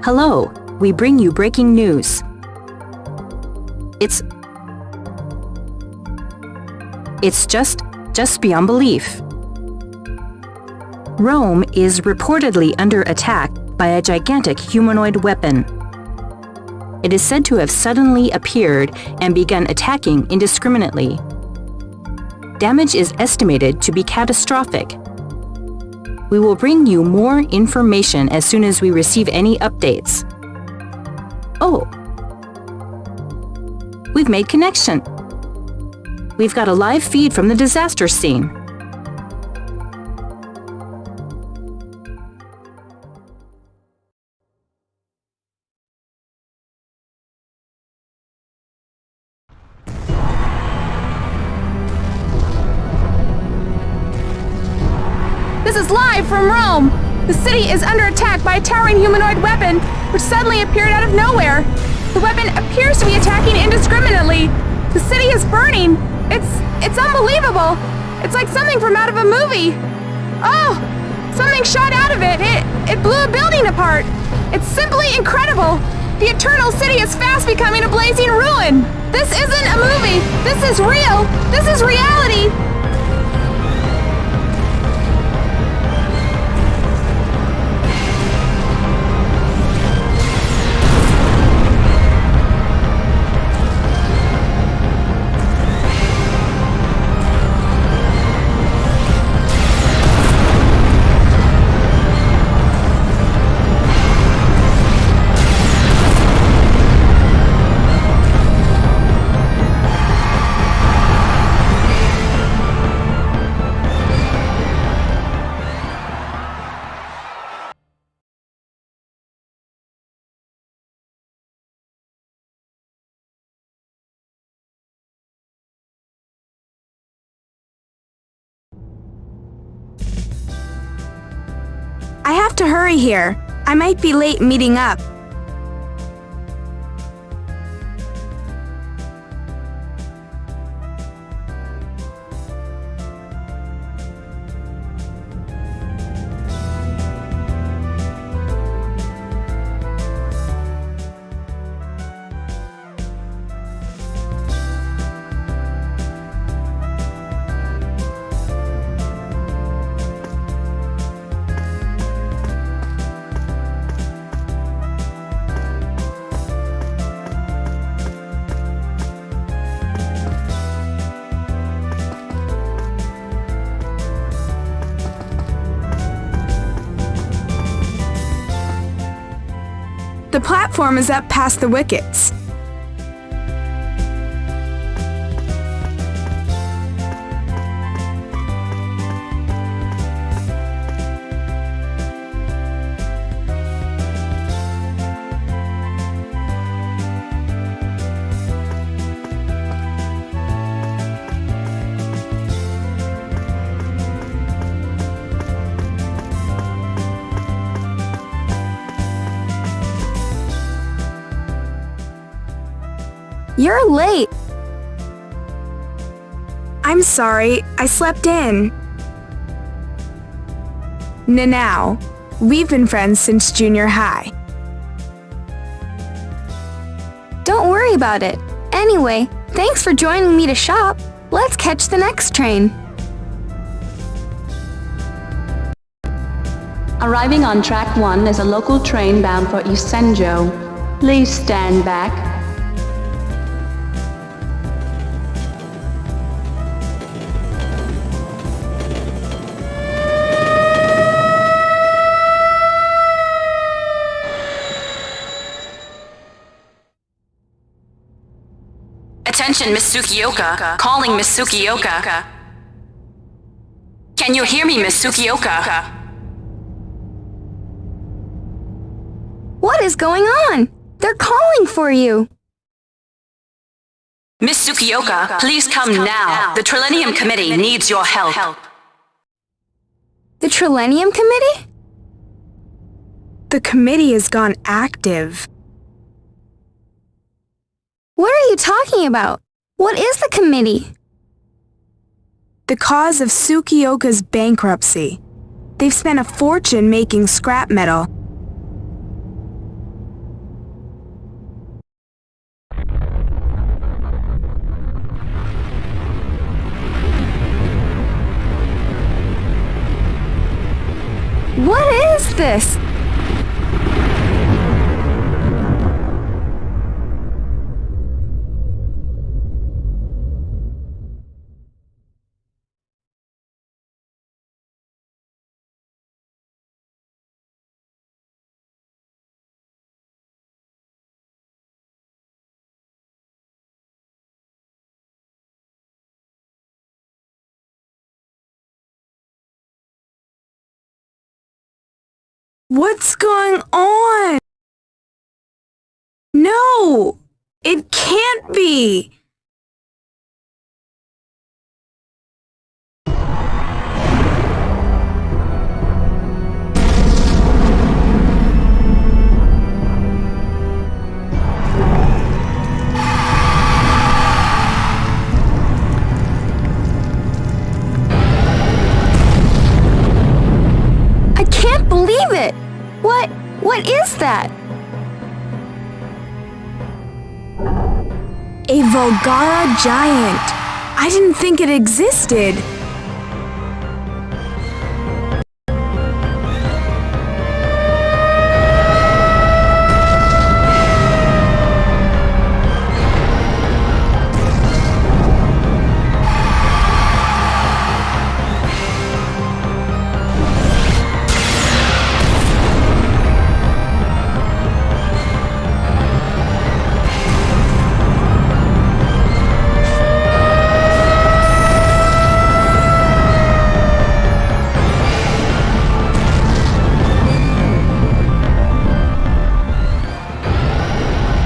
Hello, we bring you breaking news. It's just beyond belief. Rome is reportedly under attack by a gigantic humanoid weapon. It is said to have suddenly appeared and begun attacking indiscriminately. Damage is estimated to be catastrophic. We will bring you more information as soon as we receive any updates. Oh, we've made connection. We've got a live feed from the disaster scene. This is live from Rome! The city is under attack by a towering humanoid weapon, which suddenly appeared out of nowhere. The weapon appears to be attacking indiscriminately. The city is burning. It's unbelievable. It's like something from out of a movie. Oh, something shot out of it. It blew a building apart. It's simply incredible. The Eternal City is fast becoming a blazing ruin. This isn't a movie. This is real. This is reality. I have to hurry here. I might be late meeting up. The platform is up past the wickets. You're late. I'm sorry, I slept in. Now, we've been friends since junior high. Don't worry about it. Anyway, thanks for joining me to shop. Let's catch the next train. Arriving on track 1 is a local train bound for Isenjo. Please stand back. Attention, Miss Tsukioka. Calling Miss Tsukioka. Can you hear me, Miss Tsukioka? What is going on? They're calling for you. Miss Tsukioka, please come now. The Trilenium Committee needs your help. The Trilenium Committee? The committee has gone active. What are you talking about? What is the committee? The cause of Tsukioka's bankruptcy. They've spent a fortune making scrap metal. this? What's going on? No! It can't be! I can't believe it! What is that? A Volgara giant. I didn't think it existed.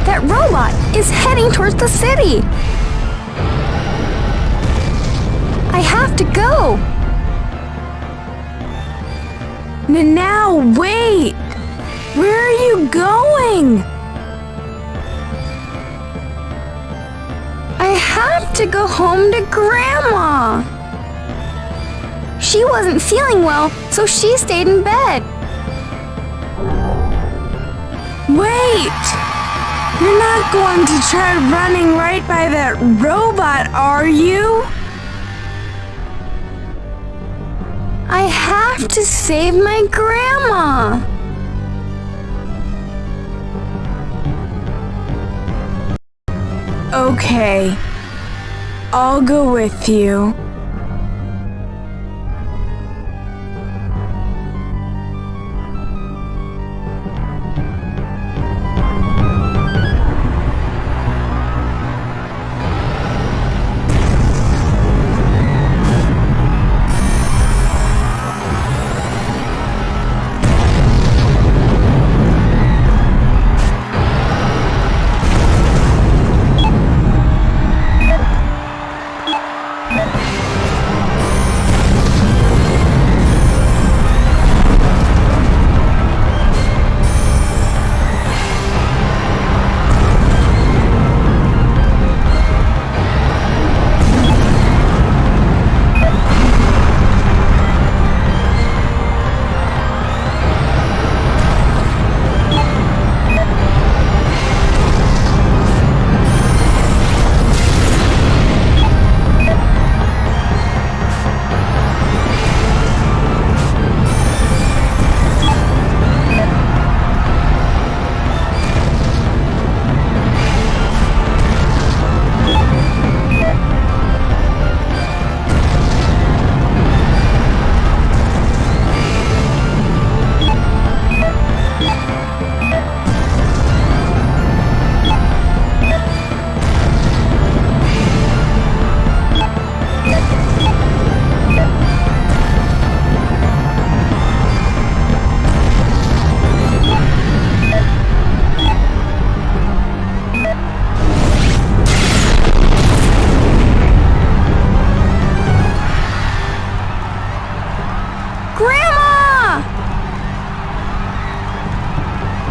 That robot is heading towards the city. I have to go. Now, wait! Where are you going? I have to go home to Grandma. She wasn't feeling well, so she stayed in bed. Wait! You're not going to try running right by that robot, are you? I have to save my grandma. Okay. I'll go with you.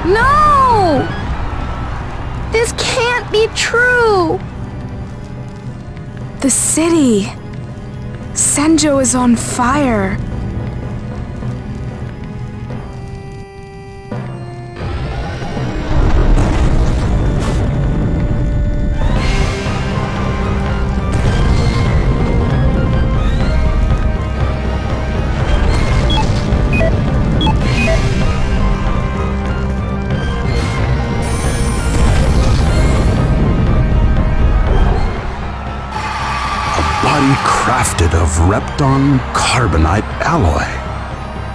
No! This can't be true! The city. Senjo is on fire. body crafted of Repton carbonite alloy.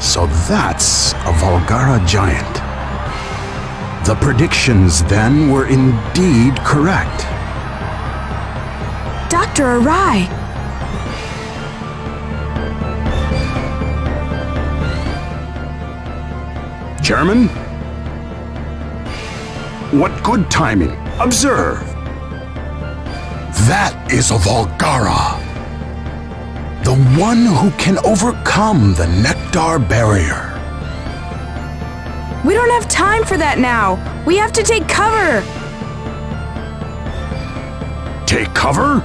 So that's a Volgara giant. The predictions then were indeed correct. Dr. Arai, Chairman? What good timing. Observe. That is a Volgara. The one who can overcome the nectar barrier. we don't have time for that now. We have to take cover. Take cover?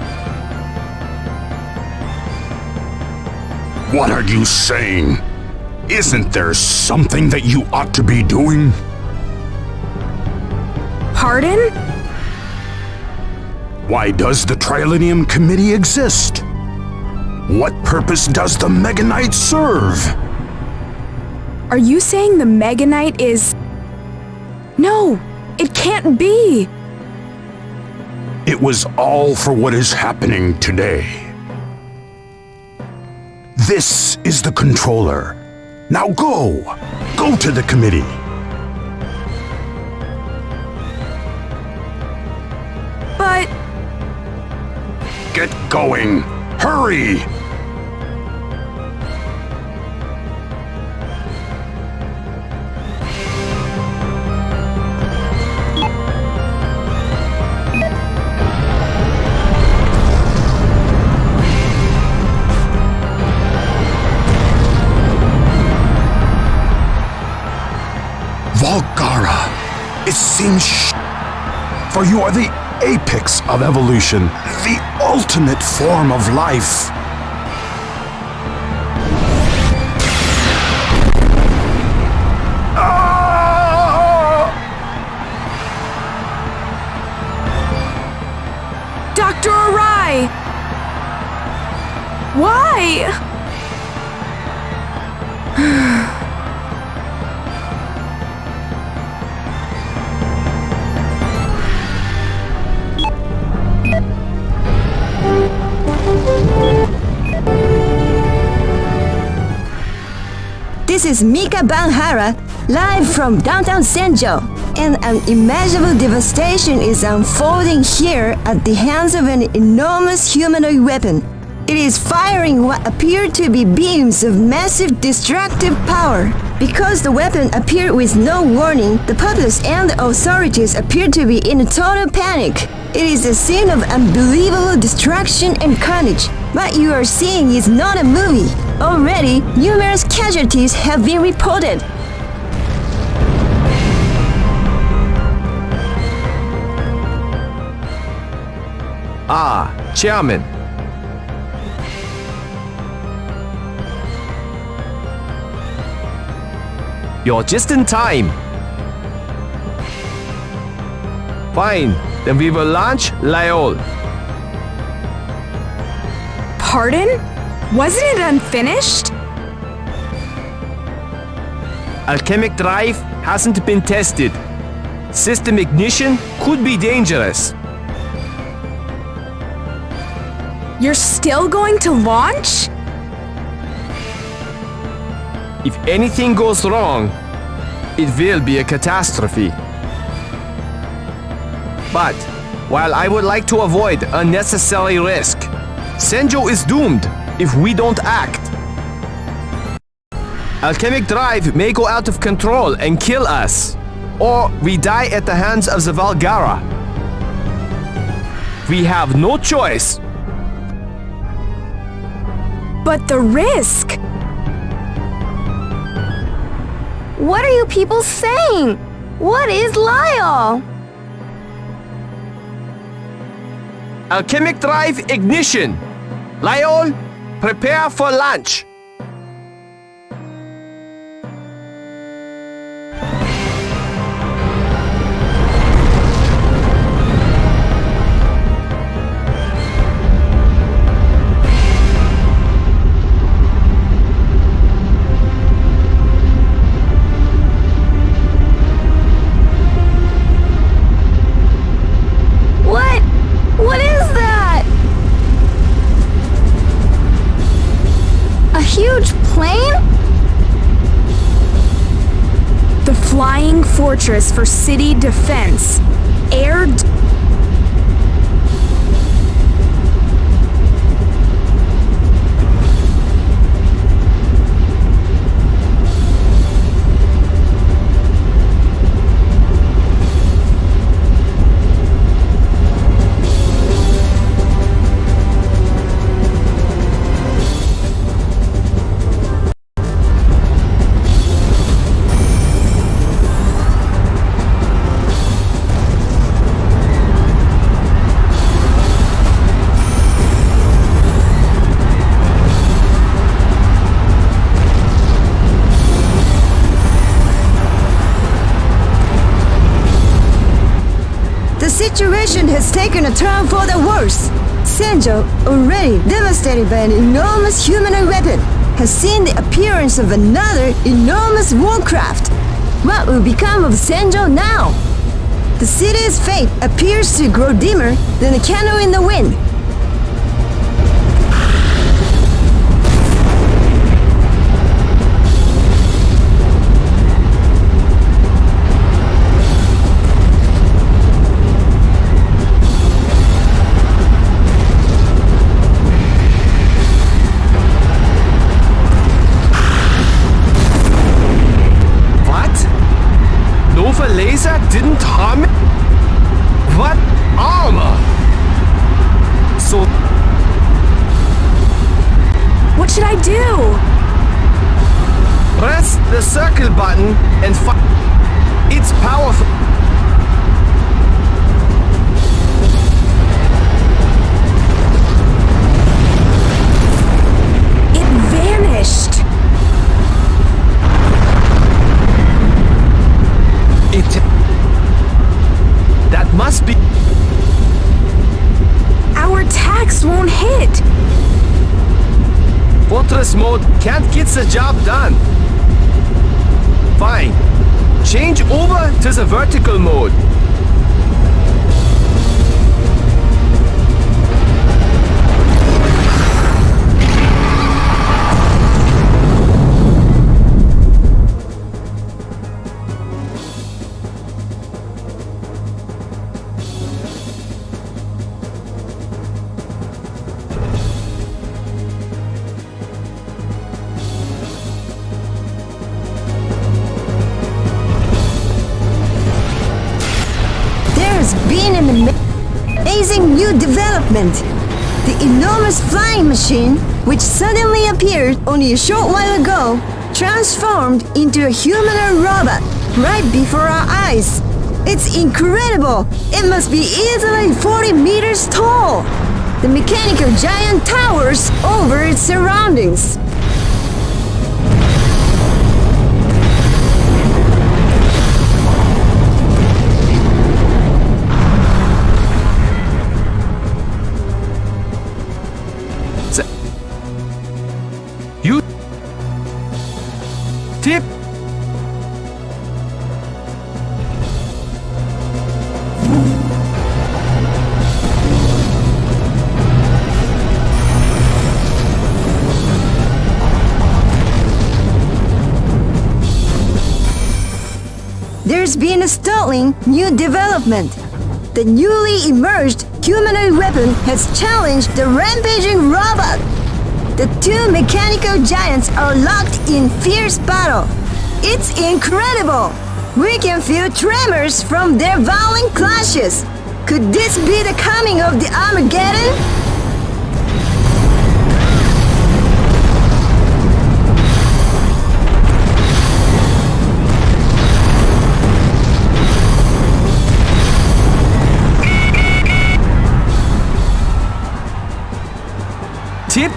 What are you saying? Isn't there something that you ought to be doing? Pardon? Why does the Trilinium Committee exist? What purpose does the Meganite serve? Are you saying the Meganite is... No, it can't be. It was all for what is happening today. This is the controller. Now go! Go to the committee! But... Get going! Hurry! Volgara! It seems for you are the apex of evolution, the ultimate form of life. Dr. Arai! Why? This is Mika Banhara, live from downtown Senjo, and an unimaginable devastation is unfolding here at the hands of an enormous humanoid weapon. It is firing what appear to be beams of massive destructive power. Because the weapon appeared with no warning, the populace and the authorities appear to be in a total panic. It is a scene of unbelievable destruction and carnage. What you are seeing is not a movie. Already, numerous casualties have been reported. Chairman. You're just in time. Fine, then we will launch Lyol. Pardon? Wasn't it unfinished? Alchemic Drive hasn't been tested. System ignition could be dangerous. You're still going to launch? If anything goes wrong, it will be a catastrophe. But while I would like to avoid unnecessary risk, Senjo is doomed if we don't act. Alchemic Drive may go out of control and kill us, or we die at the hands of the Volgara. We have no choice. But the risk! What are you people saying? What is Lyol? Alchemic Drive ignition. Lyol, prepare for launch. What is that? plane? The Flying Fortress for City Defense. Air... The situation has taken a turn for the worse. Senjo, already devastated by an enormous humanoid weapon, has seen the appearance of another enormous warcraft. What will become of Senjo now? The city's fate appears to grow dimmer than a candle in the wind. Laser didn't harm it? What armor? So... What should I do? Press the circle button and it's powerful. It vanished. That must be... Our attacks won't hit. Fortress mode can't get the job done. Fine. Change over to the vertical mode. Been an amazing new development. The enormous flying machine, which suddenly appeared only a short while ago, transformed into a humanoid robot right before our eyes. It's incredible! It must be easily 40 meters tall. The mechanical giant towers over its surroundings. Tip. There's been a startling new development. The newly emerged humanoid weapon has challenged the rampaging robot. The two mechanical giants are locked in fierce battle. It's incredible! We can feel tremors from their violent clashes. Could this be the coming of the Armageddon? Tip.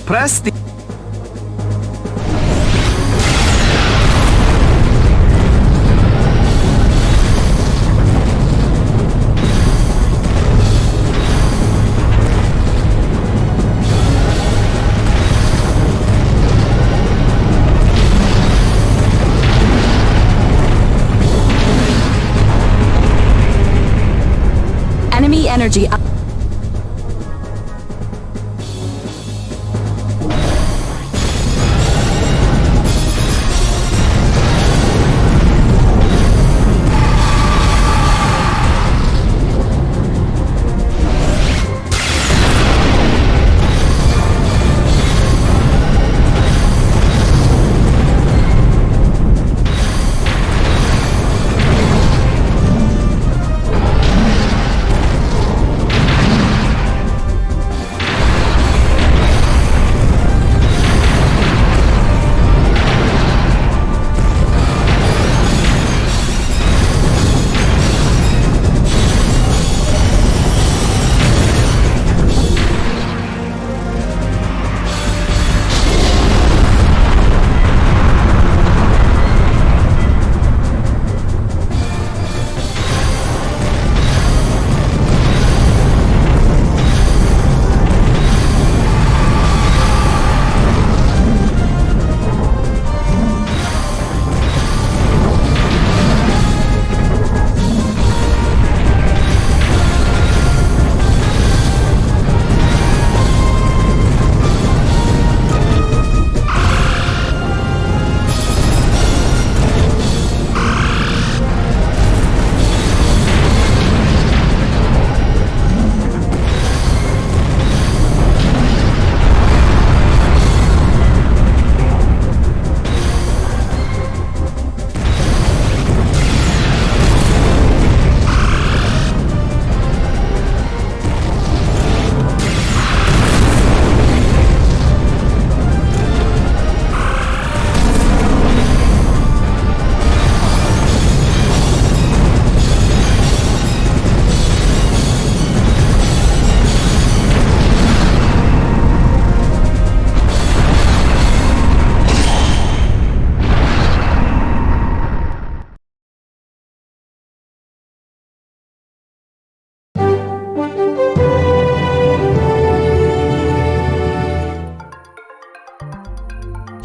Press the... Enemy energy up.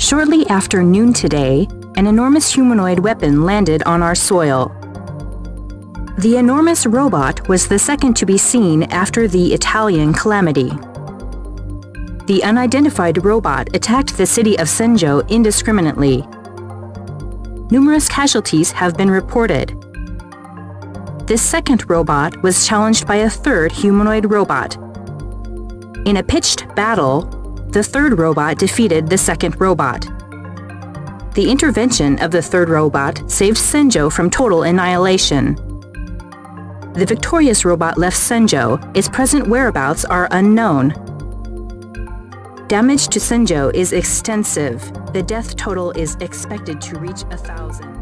Shortly after noon today, an enormous humanoid weapon landed on our soil. The enormous robot was the second to be seen after the Italian calamity. The unidentified robot attacked the city of Senjo indiscriminately. Numerous casualties have been reported. This second robot was challenged by a third humanoid robot. In a pitched battle, the third robot defeated the second robot. The intervention of the third robot saved Senjo from total annihilation. The victorious robot left Senjo. Its present whereabouts are unknown. Damage to Senjo is extensive. The death total is expected to reach 1,000.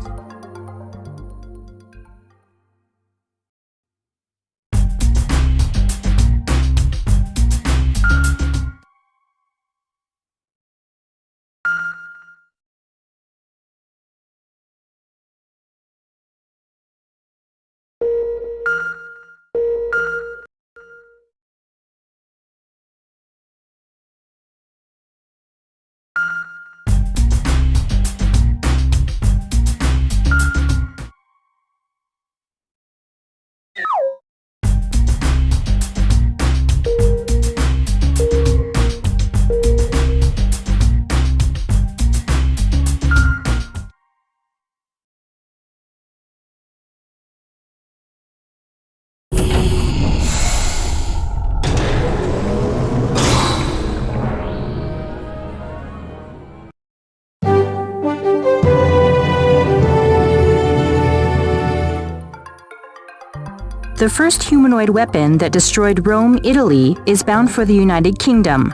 The first humanoid weapon that destroyed Rome, Italy, is bound for the United Kingdom.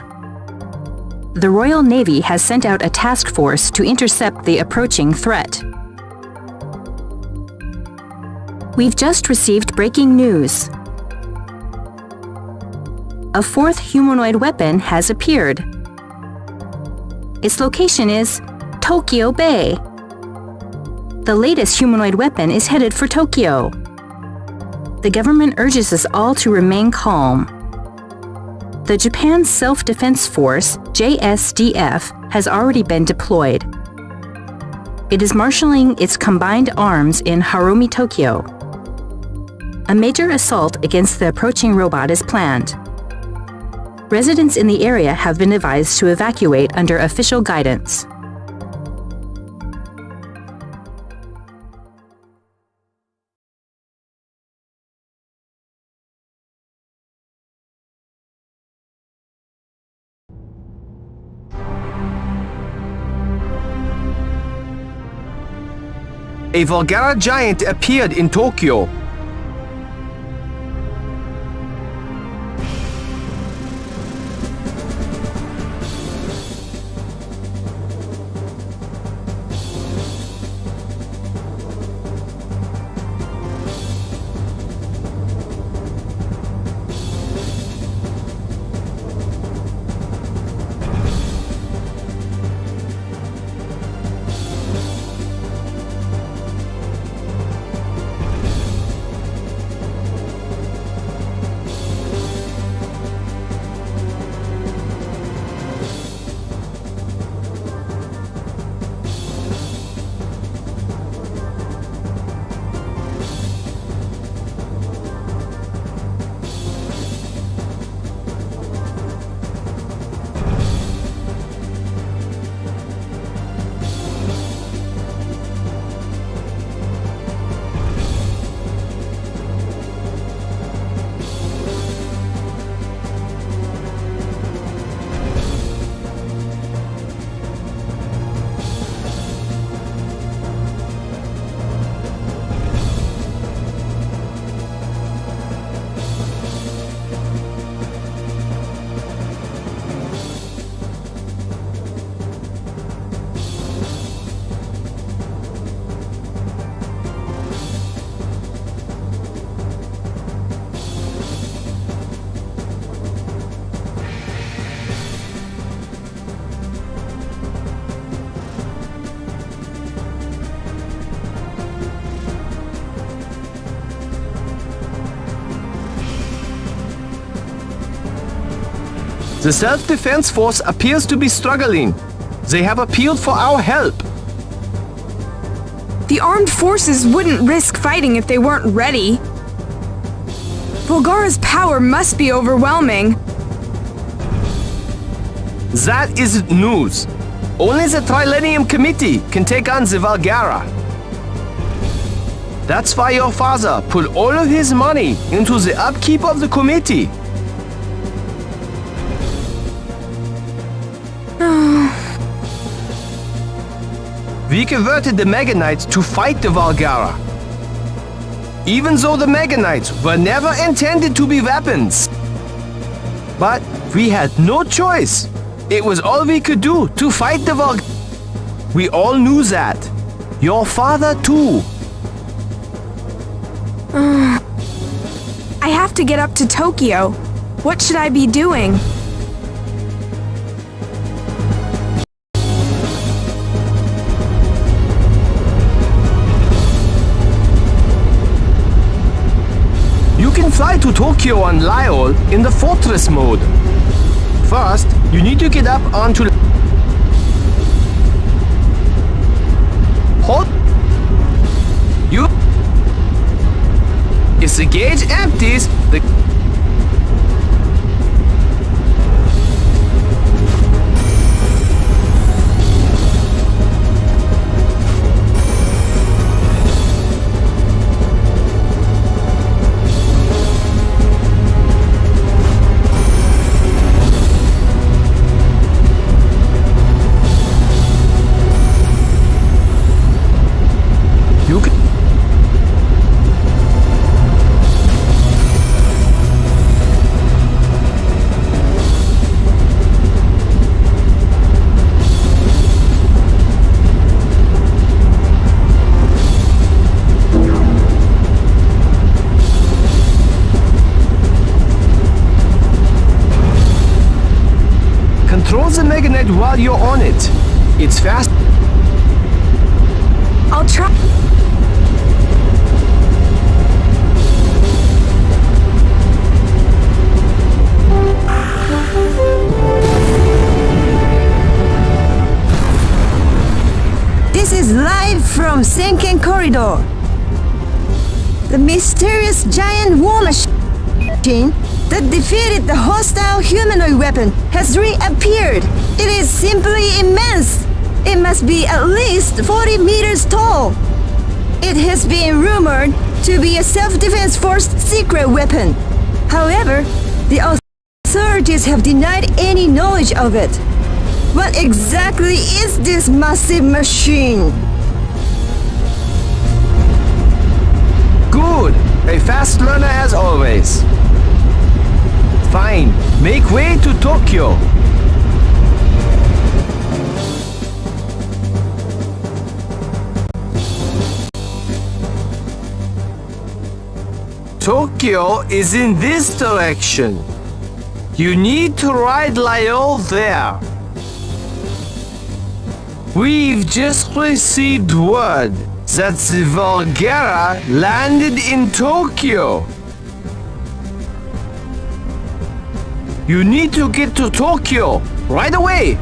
The Royal Navy has sent out a task force to intercept the approaching threat. We've just received breaking news. A fourth humanoid weapon has appeared. Its location is Tokyo Bay. The latest humanoid weapon is headed for Tokyo. The government urges us all to remain calm. The Japan Self-Defense Force, JSDF, has already been deployed. It is marshalling its combined arms in Harumi, Tokyo. A major assault against the approaching robot is planned. Residents in the area have been advised to evacuate under official guidance. A Volgara giant appeared in Tokyo. The Self-Defense Force appears to be struggling. They have appealed for our help. The armed forces wouldn't risk fighting if they weren't ready. Volgara's power must be overwhelming. That isn't news. Only the Trilenium Committee can take on the Volgara. That's why your father put all of his money into the upkeep of the committee. We converted the Meganite to fight the Volgara. Even though the Meganites were never intended to be weapons. But we had no choice. It was all we could do to fight the Volgara. We all knew that. Your father too. I have to get up to Tokyo. What should I be doing? You can fly to Tokyo on Lyell in the fortress mode. First, you need to get up onto... Hold... You... If the gauge empties, the... Control the Meganite while you're on it. It's fast. I'll try. This is live from Sinking Corridor. The mysterious giant war machine that defeated the hostile humanoid weapon has reappeared. It is simply immense. It must be at least 40 meters tall. It has been rumored to be a self-defense force secret weapon. However, the authorities have denied any knowledge of it. What exactly is this massive machine? Good. A fast learner as always. Fine. Make way to Tokyo. Tokyo is in this direction. You need to ride Lyle there. We've just received word that the Volgara landed in Tokyo. You need to get to Tokyo right away.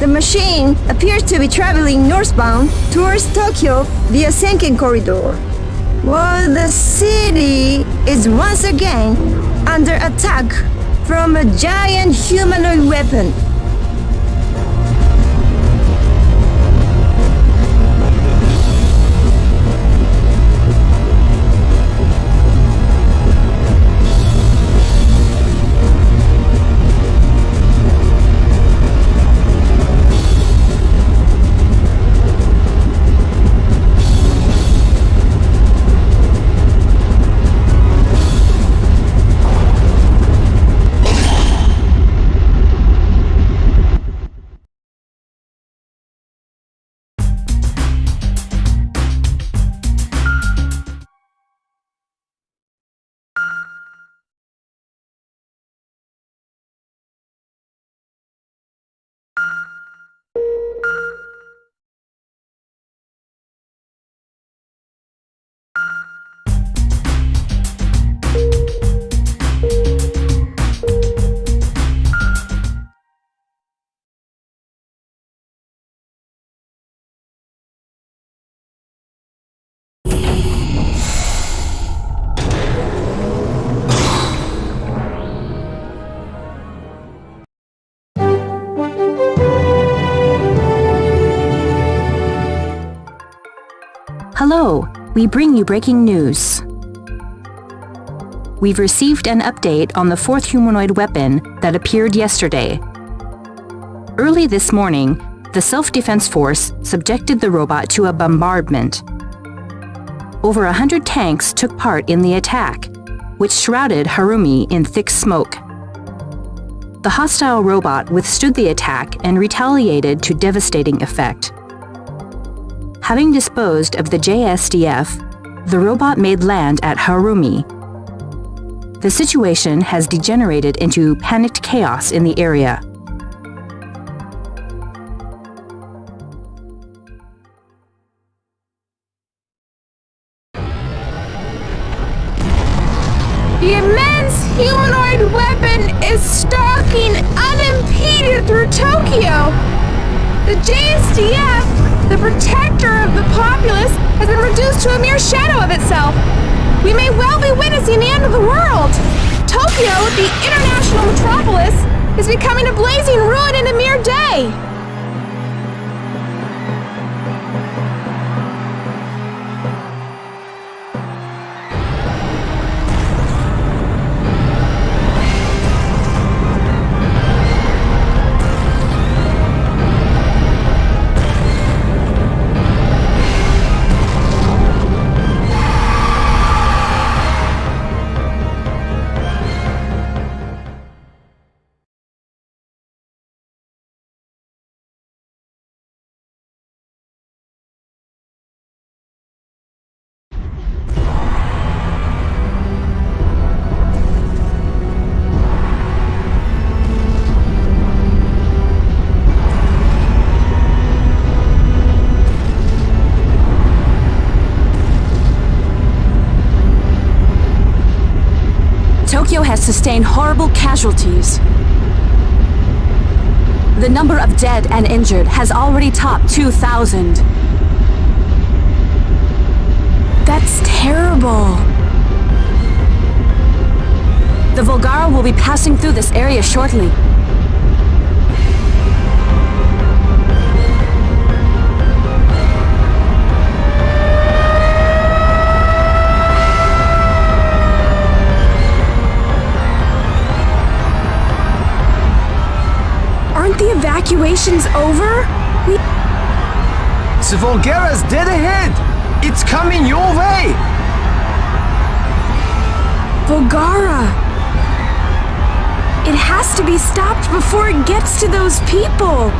The machine appears to be traveling northbound towards Tokyo via Sinking Corridor, while the city is once again under attack from a giant humanoid weapon. Hello, we bring you breaking news. We've received an update on the fourth humanoid weapon that appeared yesterday. Early this morning, the self-defense force subjected the robot to a bombardment. Over 100 tanks took part in the attack, which shrouded Harumi in thick smoke. The hostile robot withstood the attack and retaliated to devastating effect. Having disposed of the JSDF, the robot made land at Harumi. The situation has degenerated into panicked chaos in the area. The immense humanoid weapon is stalking unimpeded through Tokyo. The JSDF, the protector of the populace, has been reduced to a mere shadow of itself. We may well be witnessing the end of the world. Tokyo, the international metropolis, is becoming a blazing ruin in a mere day. Tokyo has sustained horrible casualties. The number of dead and injured has already topped 2,000. That's terrible. The Volgara will be passing through this area shortly. Aren't the evacuations over? The Volgara's dead ahead! It's coming your way! Volgara! It has to be stopped before it gets to those people!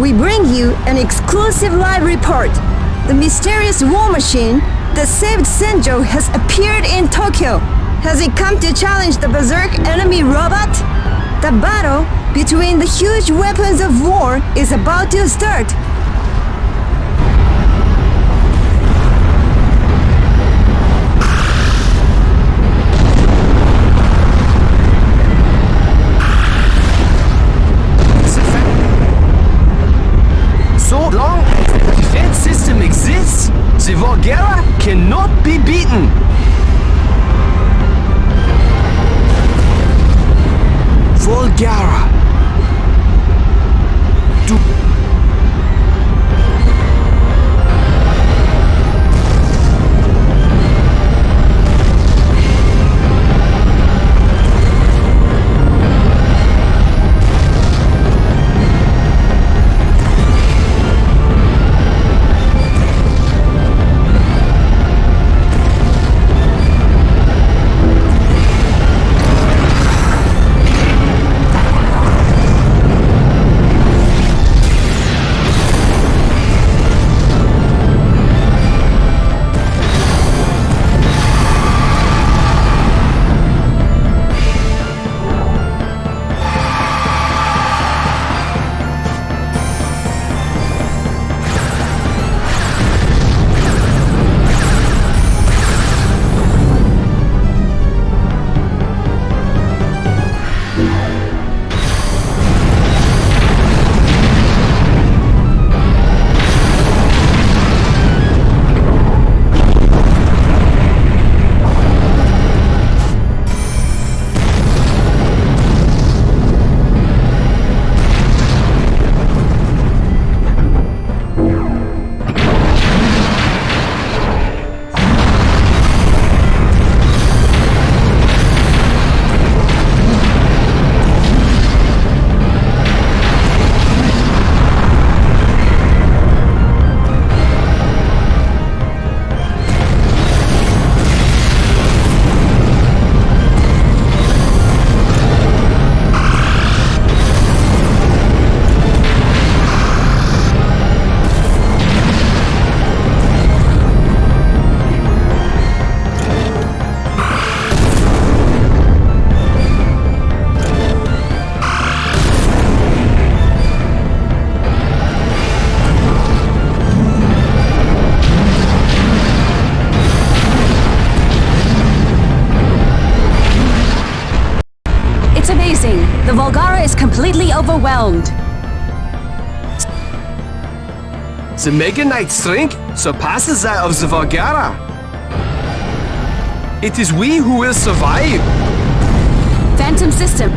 We bring you an exclusive live report. The mysterious war machine that saved Senjo has appeared in Tokyo. Has it come to challenge the berserk enemy robot? The battle between the huge weapons of war is about to start. So long as the defense system exists, the Volgara cannot be beaten. Volgara. completely overwhelmed. The Meganite strength surpasses that of the Volgara. It is we who will survive. Phantom system.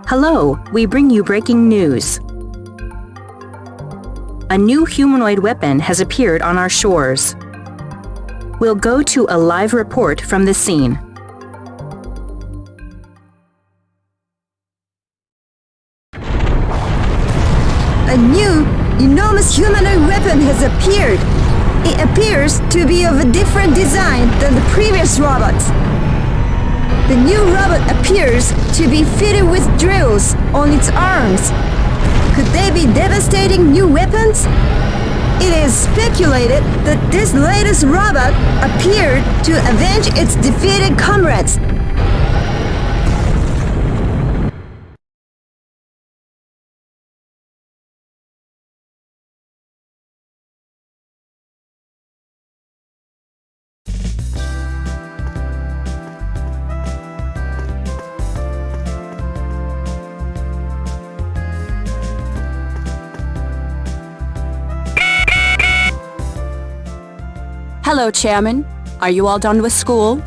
Hello, we bring you breaking news. A new humanoid weapon has appeared on our shores. We'll go to a live report from the scene. A new, enormous humanoid weapon has appeared. It appears to be of a different design than the previous robots. The new robot appears to be fitted with drills on its arms. Could they be devastating new weapons? It is speculated that this latest robot appeared to avenge its defeated comrades. Hello, Chairman. Are you all done with school?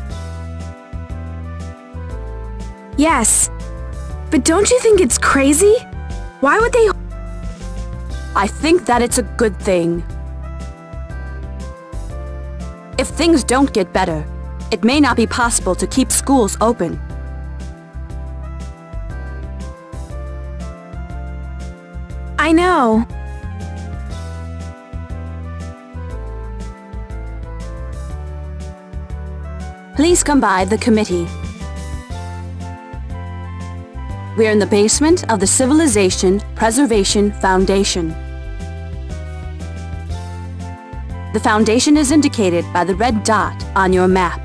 Yes. But don't you think it's crazy? Why would they... I think that it's a good thing. If things don't get better, it may not be possible to keep schools open. I know. Please come by the committee. We're in the basement of the Civilization Preservation Foundation. The foundation is indicated by the red dot on your map.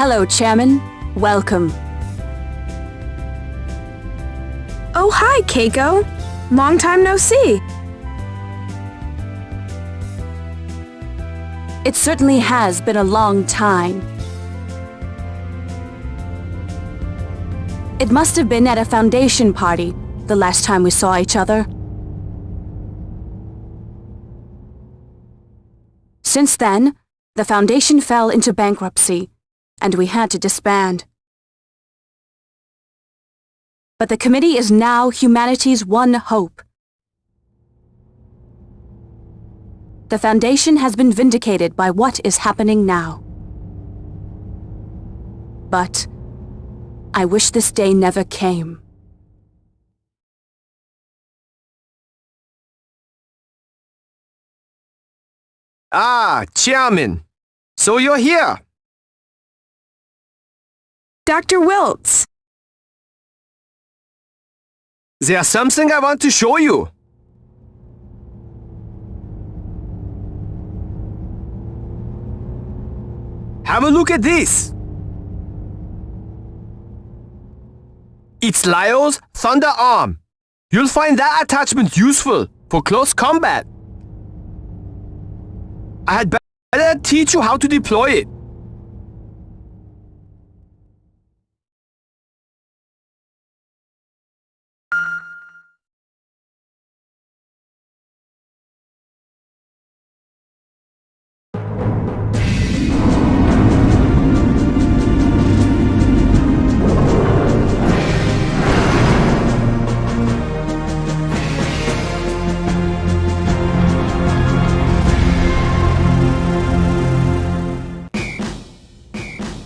Hello, Chairman. Welcome. Oh, hi, Keiko. Long time no see. It certainly has been a long time. It must have been at a foundation party the last time we saw each other. Since then, the foundation fell into bankruptcy, and we had to disband. But the committee is now humanity's one hope. The Foundation has been vindicated by what is happening now. But I wish this day never came. Ah, Chairman. So you're here. Dr. Wiltz. There's something I want to show you. Have a look at this. It's Lyle's Thunder Arm. You'll find that attachment useful for close combat. I had better teach you how to deploy it.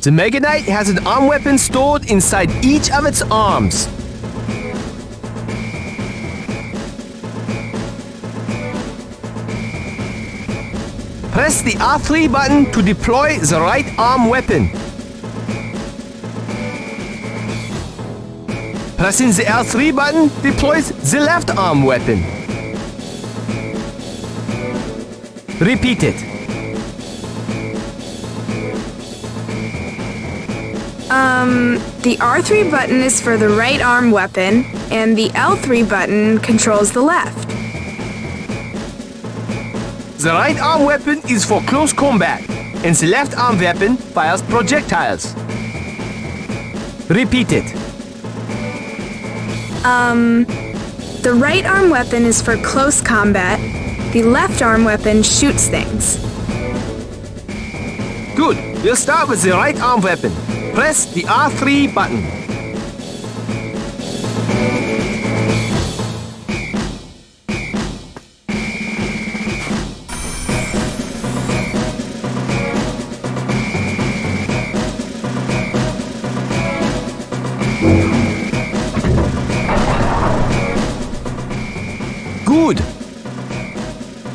The Meganite has an arm weapon stored inside each of its arms. Press the R3 button to deploy the right arm weapon. Pressing the L3 button deploys the left arm weapon. Repeat it. The R3 button is for the right arm weapon, and the L3 button controls the left. The right arm weapon is for close combat, and the left arm weapon fires projectiles. Repeat it. The right arm weapon is for close combat. The left arm weapon shoots things. Good. We'll start with the right arm weapon. Press the R3 button. Good.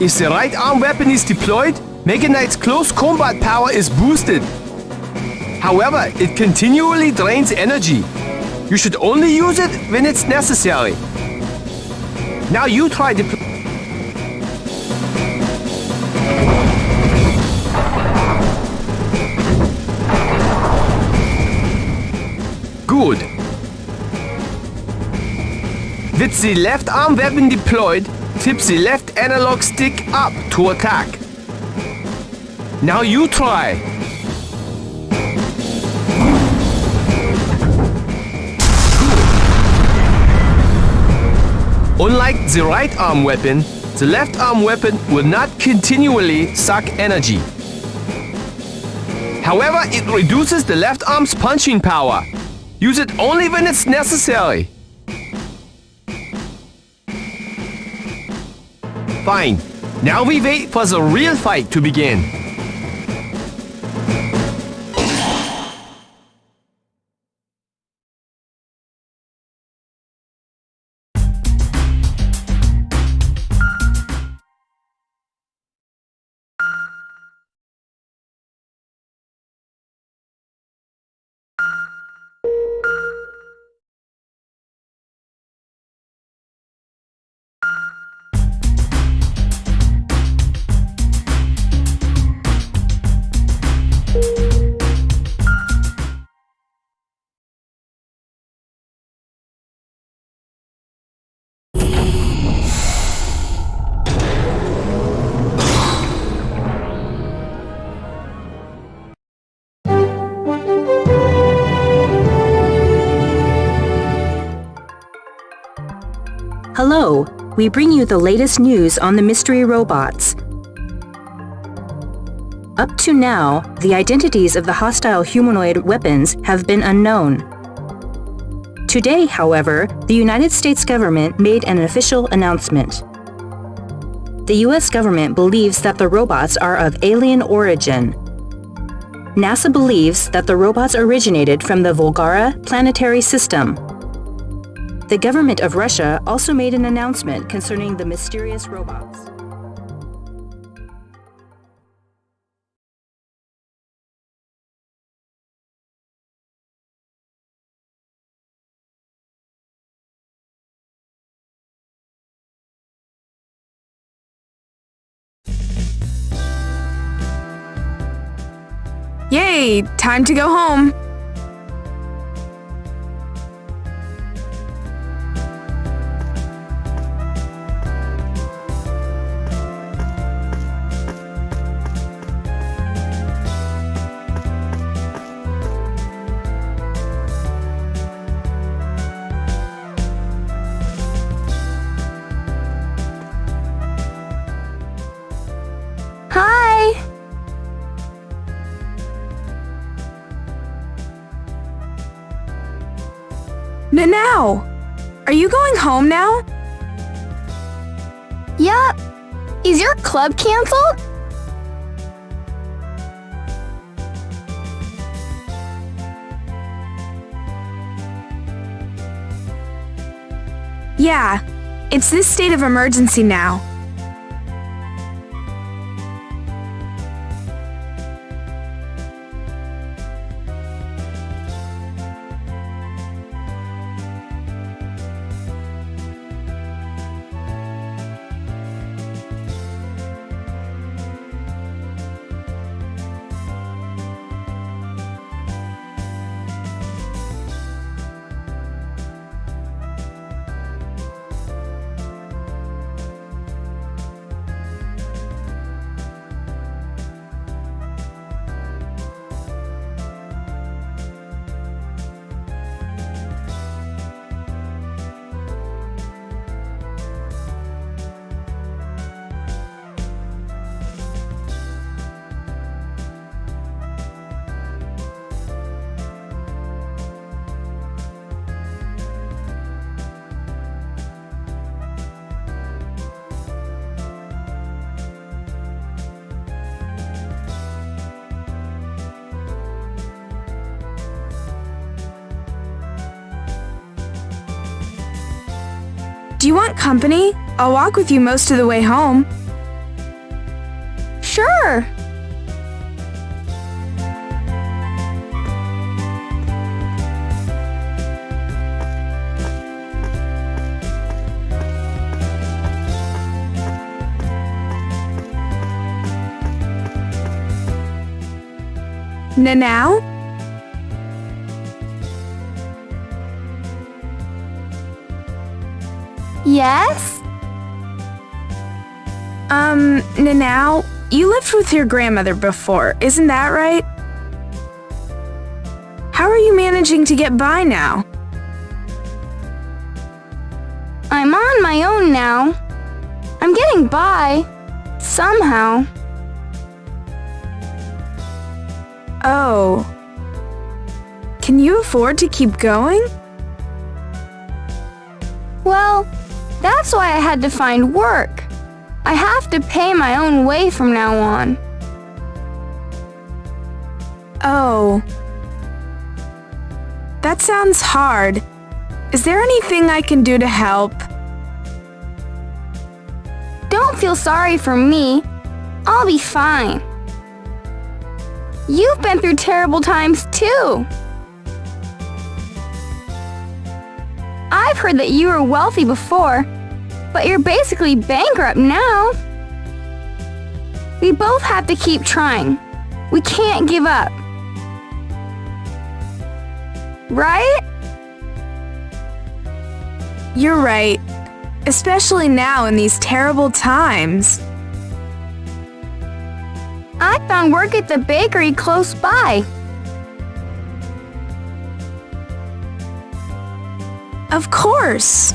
If the right arm weapon is deployed, Meganite's close combat power is boosted. However, it continually drains energy. You should only use it when it's necessary. Now you try to... Good. With the left arm weapon deployed, tip the left analog stick up to attack. Now you try. Unlike the right arm weapon, the left arm weapon will not continually suck energy. However, it reduces the left arm's punching power. Use it only when it's necessary. Fine. Now we wait for the real fight to begin. Hello, we bring you the latest news on the mystery robots. Up to now, the identities of the hostile humanoid weapons have been unknown. Today, however, the United States government made an official announcement. The US government believes that the robots are of alien origin. NASA believes that the robots originated from the Volgara planetary system. The government of Russia also made an announcement concerning the mysterious robots. Yay! Time to go home. Hi! Now, are you going home now? Yup. Is your club canceled? Yeah, it's this state of emergency now. Do you want company? I'll walk with you most of the way home. Sure. Now? Yes? Now, you lived with your grandmother before, isn't that right? How are you managing to get by now? I'm on my own now. I'm getting by. Somehow. Oh. Can you afford to keep going? Well, that's why I had to find work. I have to pay my own way from now on. Oh. That sounds hard. Is there anything I can do to help? Don't feel sorry for me. I'll be fine. You've been through terrible times too. I've heard that you were wealthy before, but you're basically bankrupt now. We both have to keep trying. We can't give up. Right? You're right. Especially now in these terrible times. I found work at the bakery close by. Of course.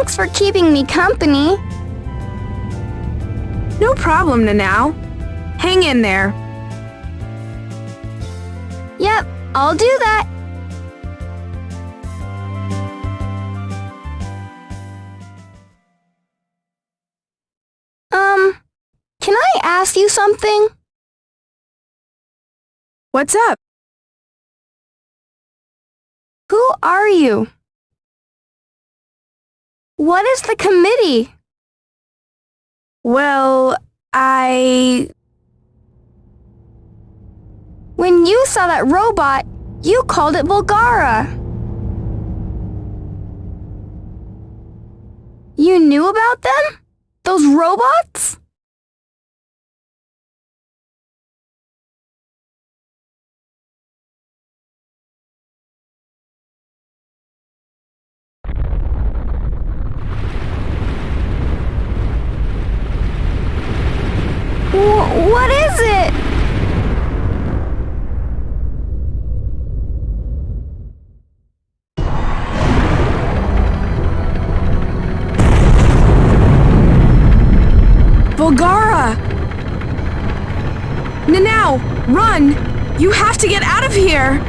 Thanks for keeping me company. No problem, Nanao. Hang in there. Yep, I'll do that. Can I ask you something? What's up? Who are you? What is the committee? Well, When you saw that robot, you called it Volgara. You knew about them? Those robots? What is it? Volgara! Nanao, run! You have to get out of here!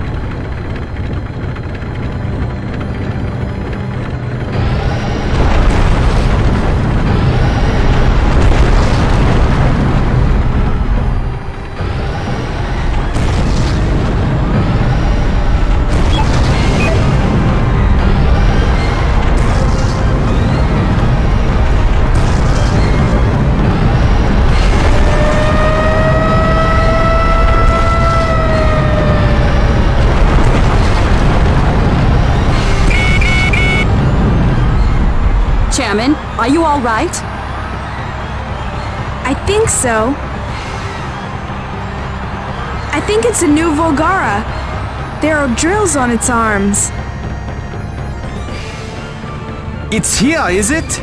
Chairman, are you all right? I think so. I think it's a new Volgara. There are drills on its arms. It's here, is it?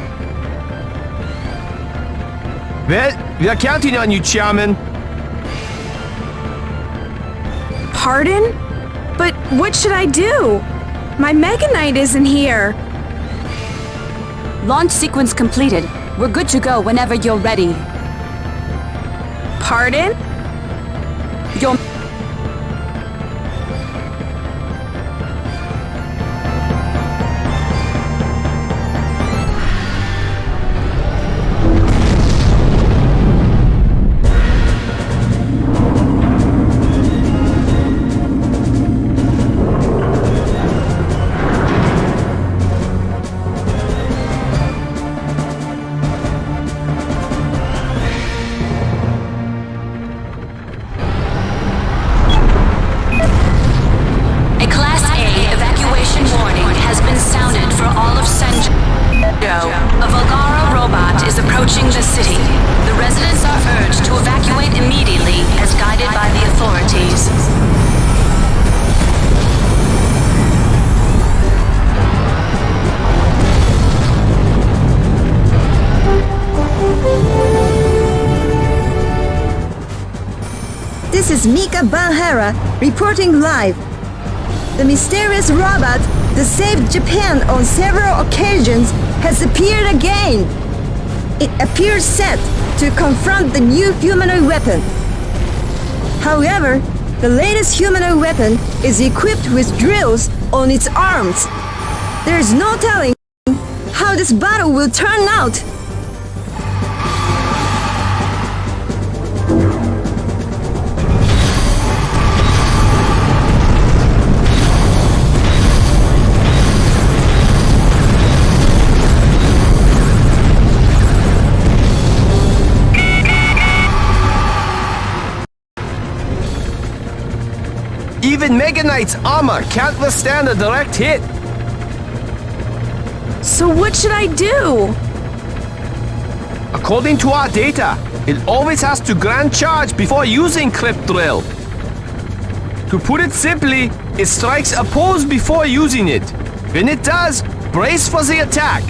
Well, we are counting on you, Chairman. Pardon? But what should I do? My Meganite isn't here. Launch sequence completed. We're good to go whenever you're ready. Pardon? Your A Volgara robot is approaching the city. The residents are urged to evacuate immediately as guided by the authorities. This is Mika Banhara reporting live. The mysterious robot that saved Japan on several occasions has appeared again. It appears set to confront the new humanoid weapon. However, the latest humanoid weapon is equipped with drills on its arms. There is no telling how this battle will turn out. Even Meganite's armor can't withstand a direct hit. So what should I do? According to our data, it always has to grand charge before using Crypt Drill. To put it simply, it strikes a pose before using it. When it does, brace for the attack.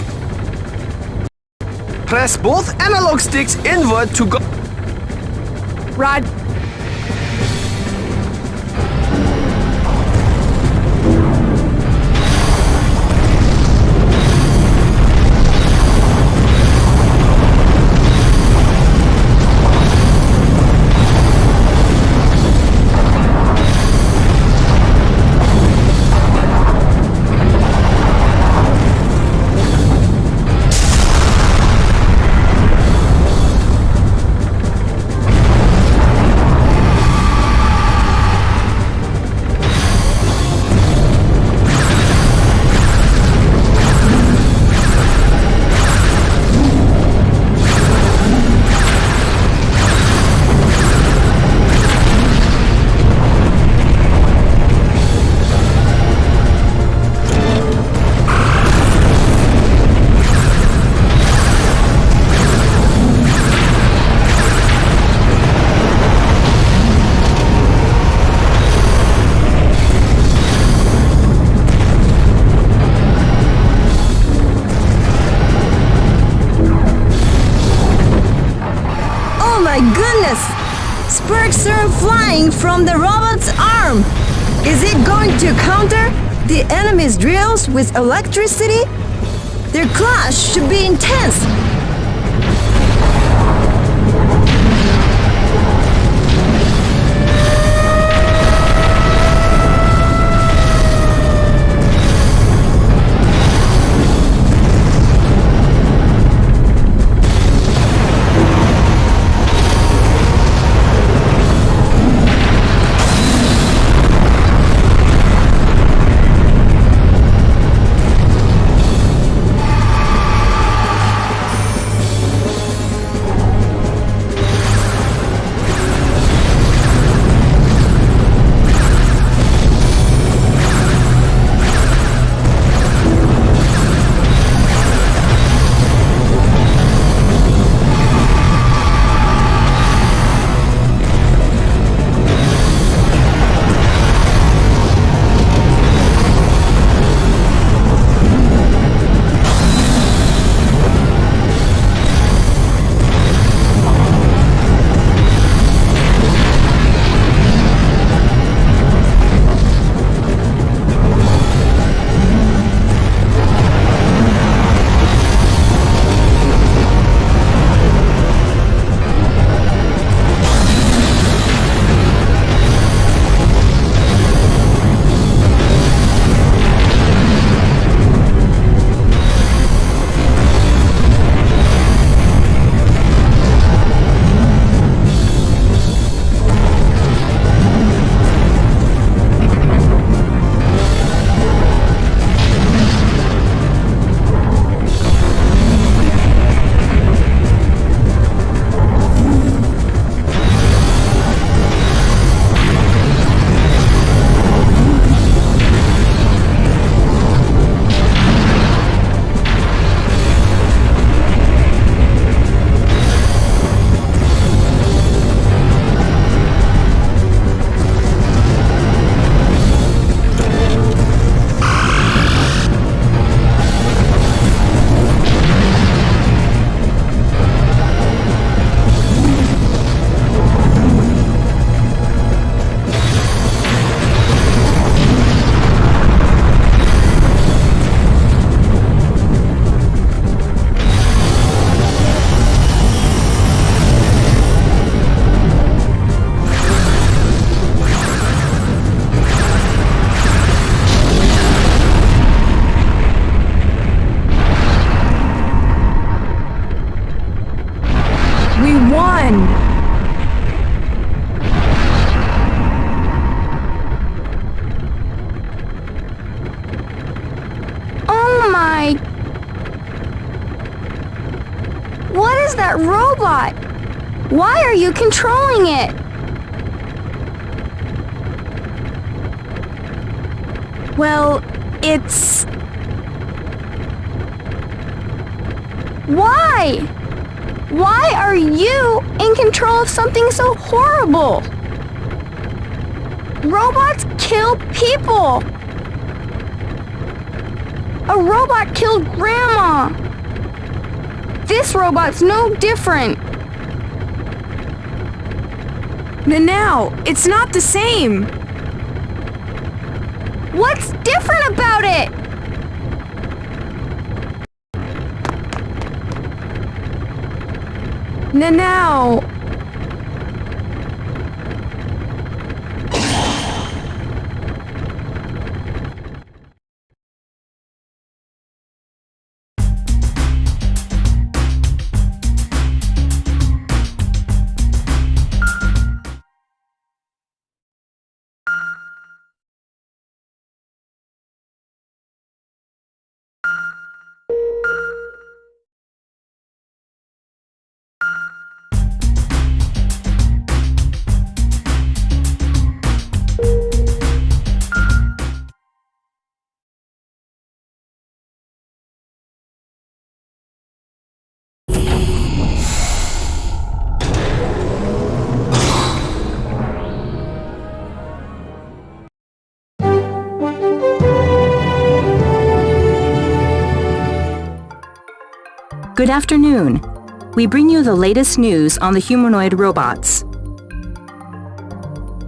Press both analog sticks inward to go. Rod. sparks are flying from the robot's arm. Is it going to counter the enemy's drills with electricity? Their clash should be intense. What is that robot? Why are you controlling it? Well, it's... Why? Why are you in control of something so horrible? Robots kill people. A robot killed Grandma. This robot's no different. Now, it's not the same. What's different about it? Now. Good afternoon. We bring you the latest news on the humanoid robots.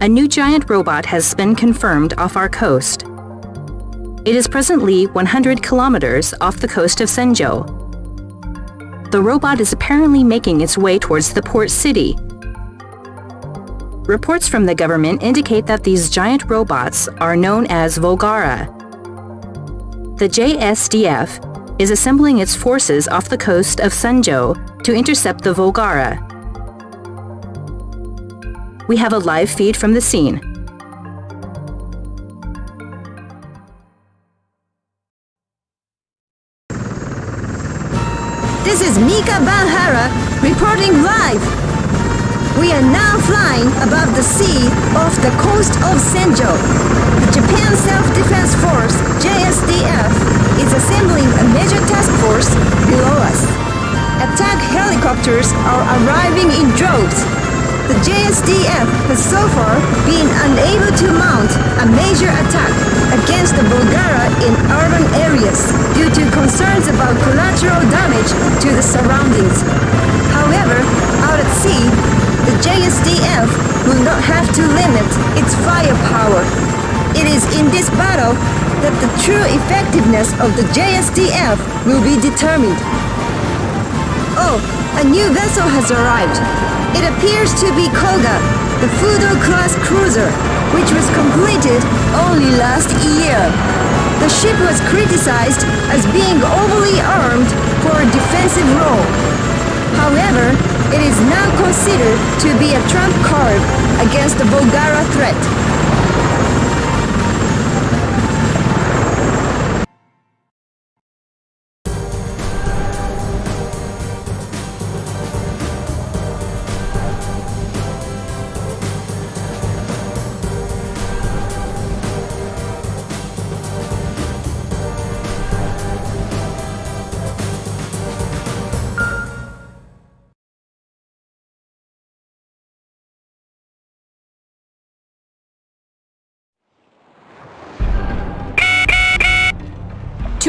a new giant robot has been confirmed off our coast. It is presently 100 kilometers off the coast of Senjo. The robot is apparently making its way towards the port city. Reports from the government indicate that these giant robots are known as Volgara. The JSDF is assembling its forces off the coast of Senjo to intercept the Volgara. We have a live feed from the scene. This is Mika Banhara reporting live. We are now flying above the sea off the coast of Senjo. The Japan Self-Defense Force, JSDF, is assembling a major task force below us. Attack helicopters are arriving in droves. The JSDF has so far been unable to mount a major attack against the Volgara in urban areas due to concerns about collateral damage to the surroundings. However, out at sea, the JSDF will not have to limit its firepower. It is in this battle that the true effectiveness of the JSDF will be determined. Oh, a new vessel has arrived. It appears to be Koga, the Fudo-class cruiser, which was completed only last year. The ship was criticized as being overly armed for a defensive role. However, it is now considered to be a trump card against the Volgara threat.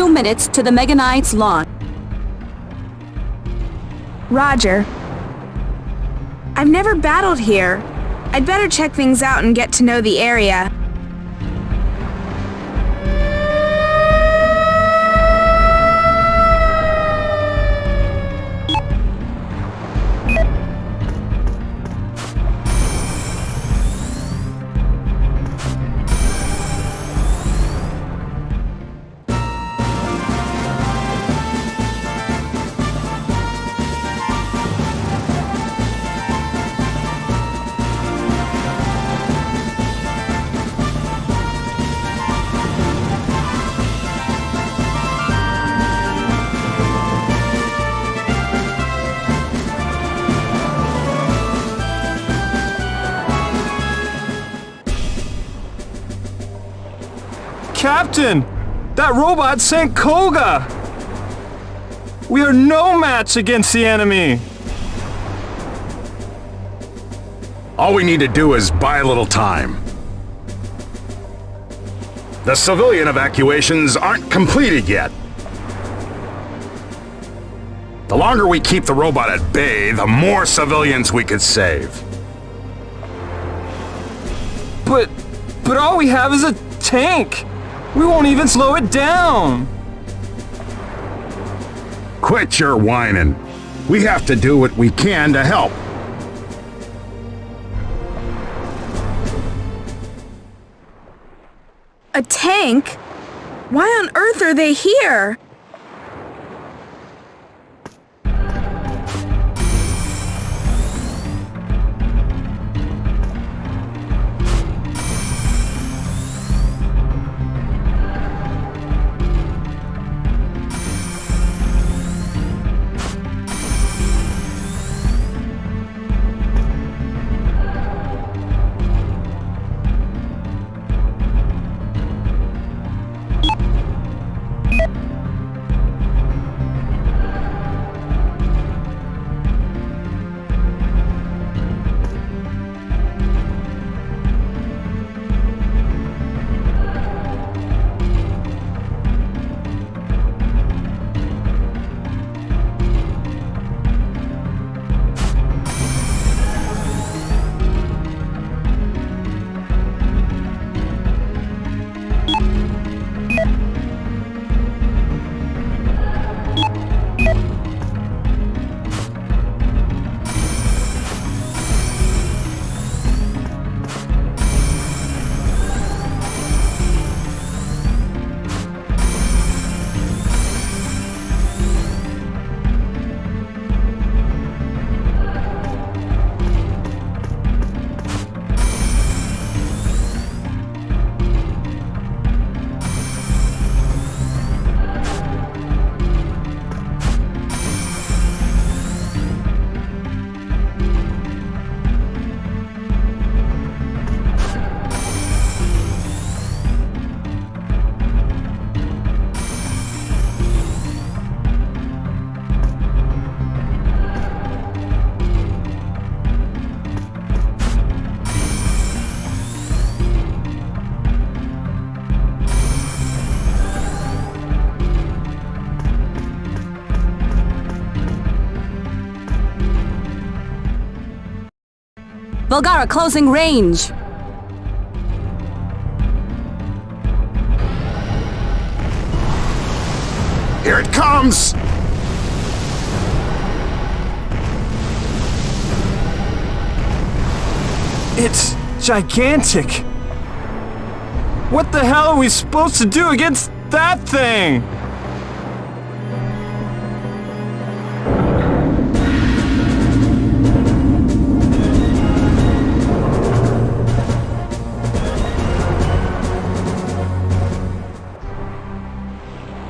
Minutes to the Meganite's launch. Roger. I've never battled here. I'd better check things out and get to know the area. Captain! That robot sank Koga! We are no match against the enemy! All we need to do is buy a little time. The civilian evacuations aren't completed yet. The longer we keep the robot at bay, the more civilians we could save. But all we have is a tank! We won't even slow it down! Quit your whining. We have to do what we can to help. A tank? Why on earth are they here? Volgara closing range. Here it comes! It's gigantic. What the hell are we supposed to do against that thing?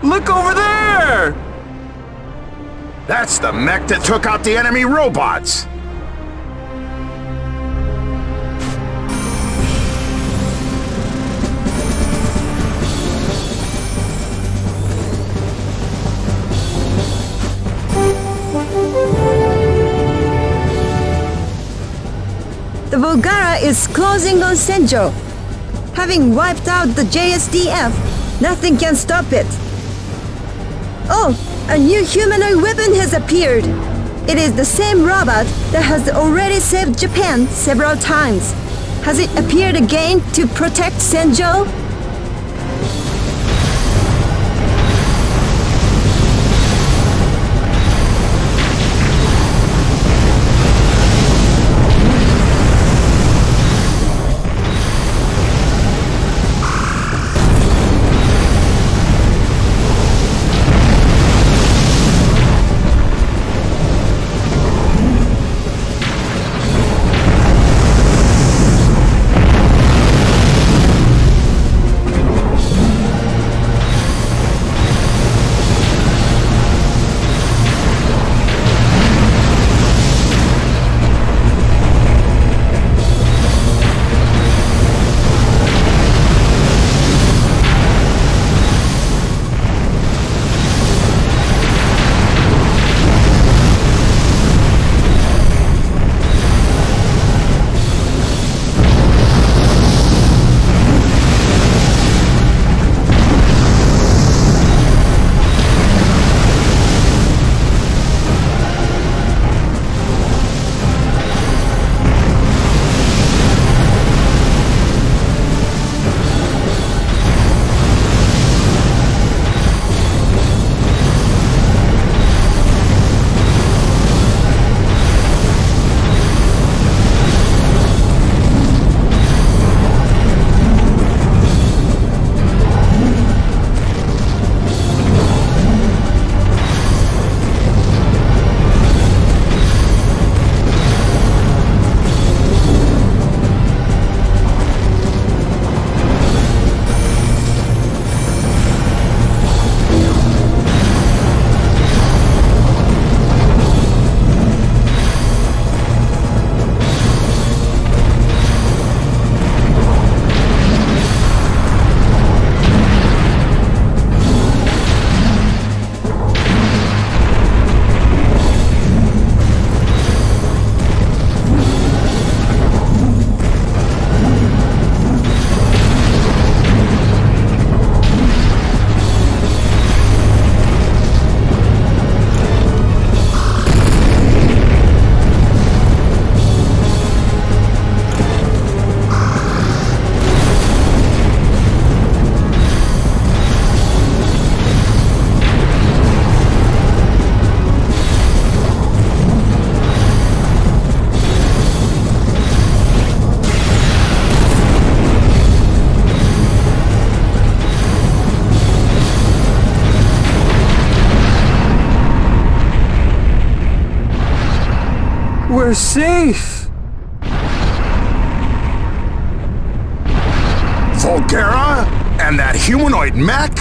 Look over there! That's the mech that took out the enemy robots! The Volgara is closing on Senjo. Having wiped out the JSDF, nothing can stop it. Oh, a new humanoid weapon has appeared. It is the same robot that has already saved Japan several times. Has it appeared again to protect Senjo? We're safe! Volgara? And that humanoid mech?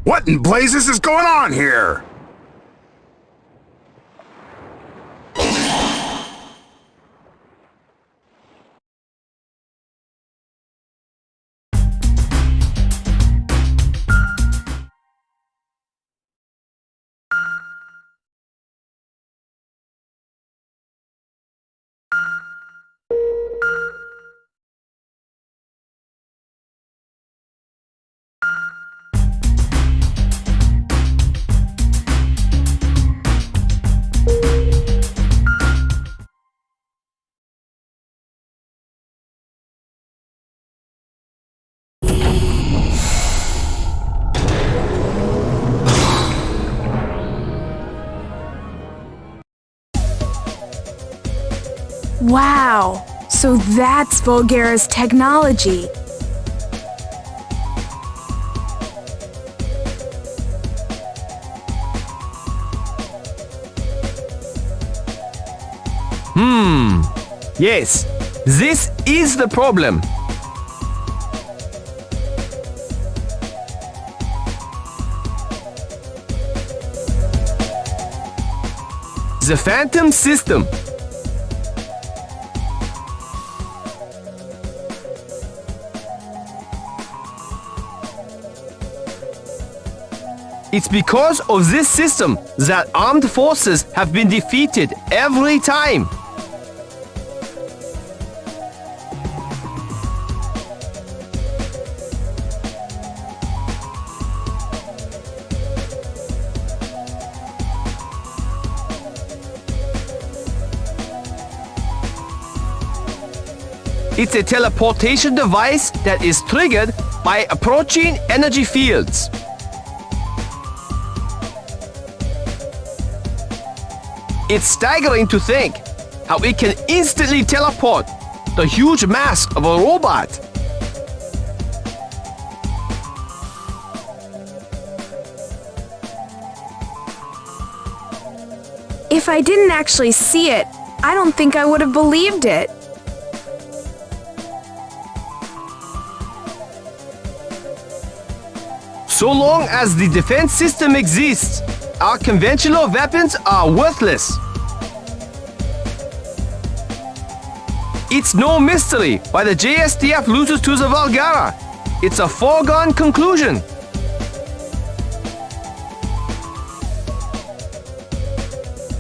What in blazes is going on here? Wow, so that's Volgara's technology. Yes, this is the problem. The Phantom System. It's because of this system that armed forces have been defeated every time. It's a teleportation device that is triggered by approaching energy fields. It's staggering to think how it can instantly teleport the huge mass of a robot. If I didn't actually see it, I don't think I would have believed it. So long as the defense system exists, our conventional weapons are worthless. It's no mystery why the JSDF loses to the Volgara. It's a foregone conclusion.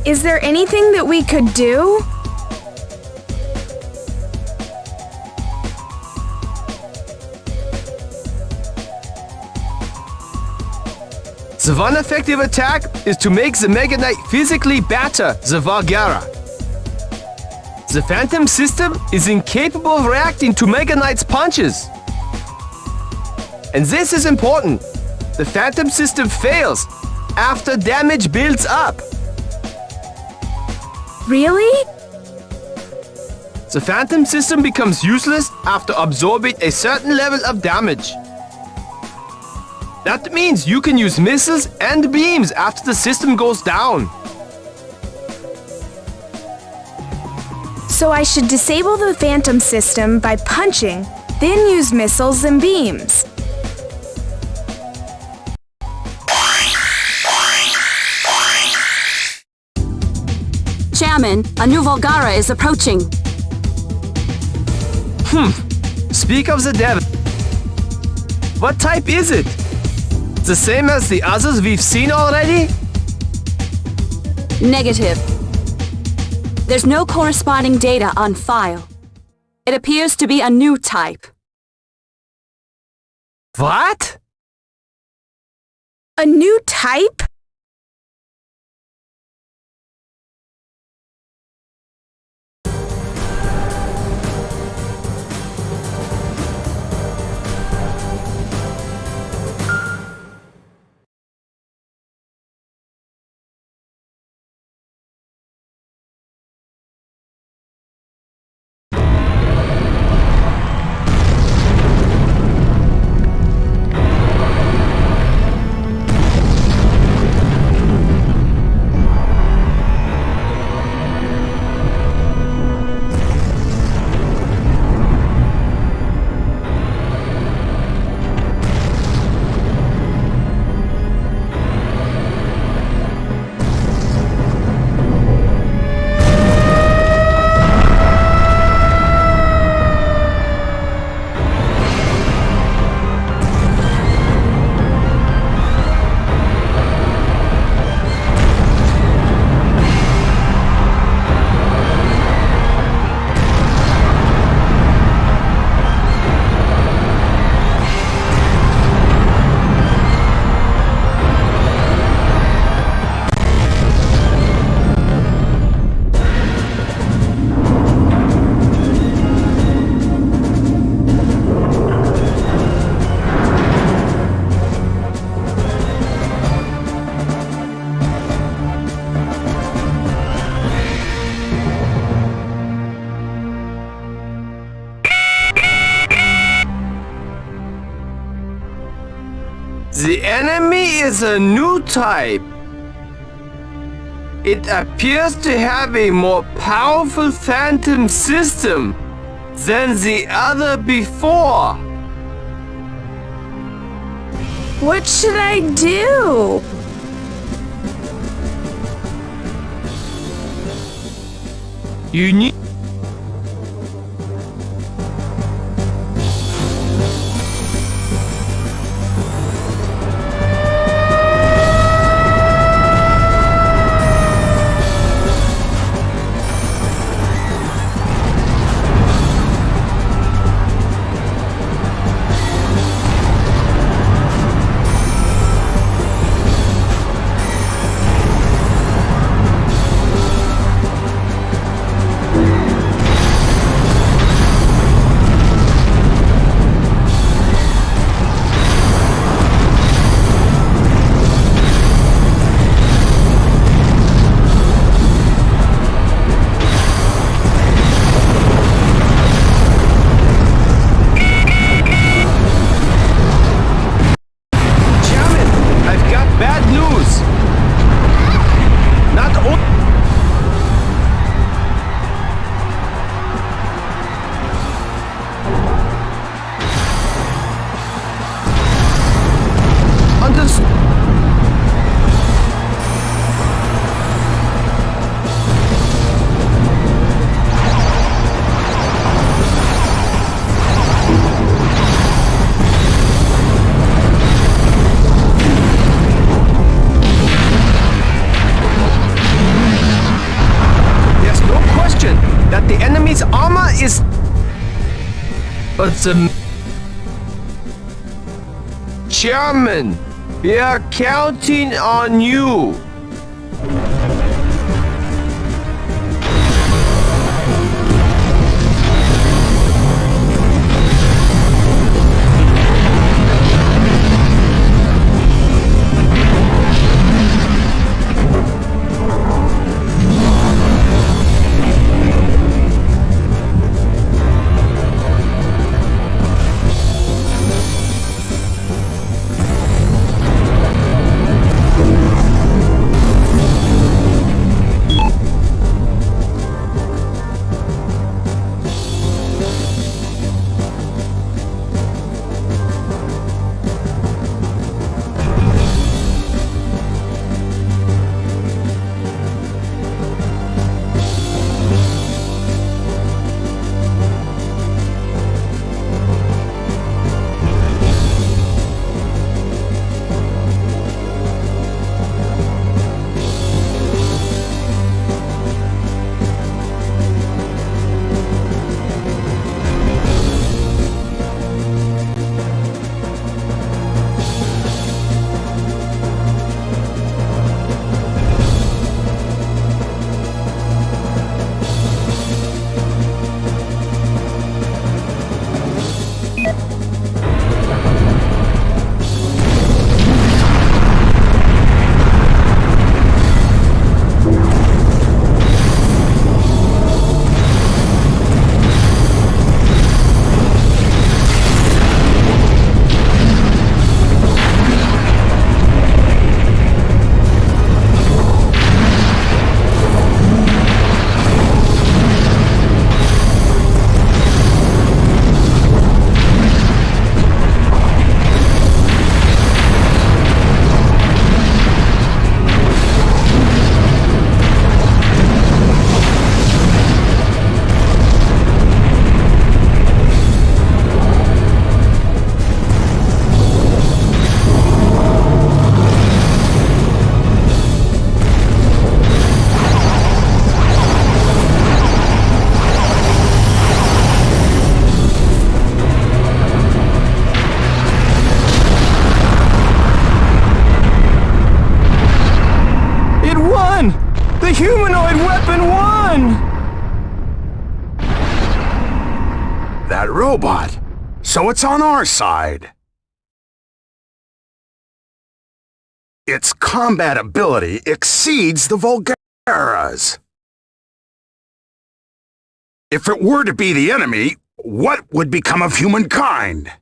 Is there anything that we could do? The one effective attack is to make the Meganite physically batter the Volgara. The Phantom System is incapable of reacting to Meganite's punches. And this is important. The Phantom System fails after damage builds up. Really? The Phantom System becomes useless after absorbing a certain level of damage. That means you can use missiles and beams after the system goes down. So I should disable the Phantom System by punching, then use missiles and beams. Chairman, a new Volgara is approaching. Speak of the devil. What type is it? The same as the others we've seen already? Negative. There's no corresponding data on file. It appears to be a new type. What? A new type? enemy is a new type. It appears to have a more powerful phantom system than the other before. What should I do? You need that the enemy's armor is... But the... Chairman, we are counting on you. The humanoid weapon won! That robot. So it's on our side. Its combat ability exceeds the Volgara's. If it were to be the enemy, what would become of humankind?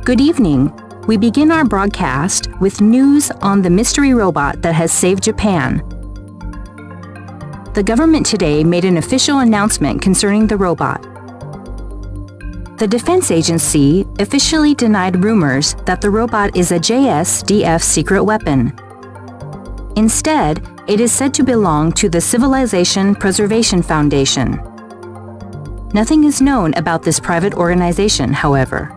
Good evening. We begin our broadcast with news on the mystery robot that has saved Japan. The government today made an official announcement concerning the robot. The defense agency officially denied rumors that the robot is a JSDF secret weapon. Instead, it is said to belong to the Civilization Preservation Foundation. Nothing is known about this private organization, however.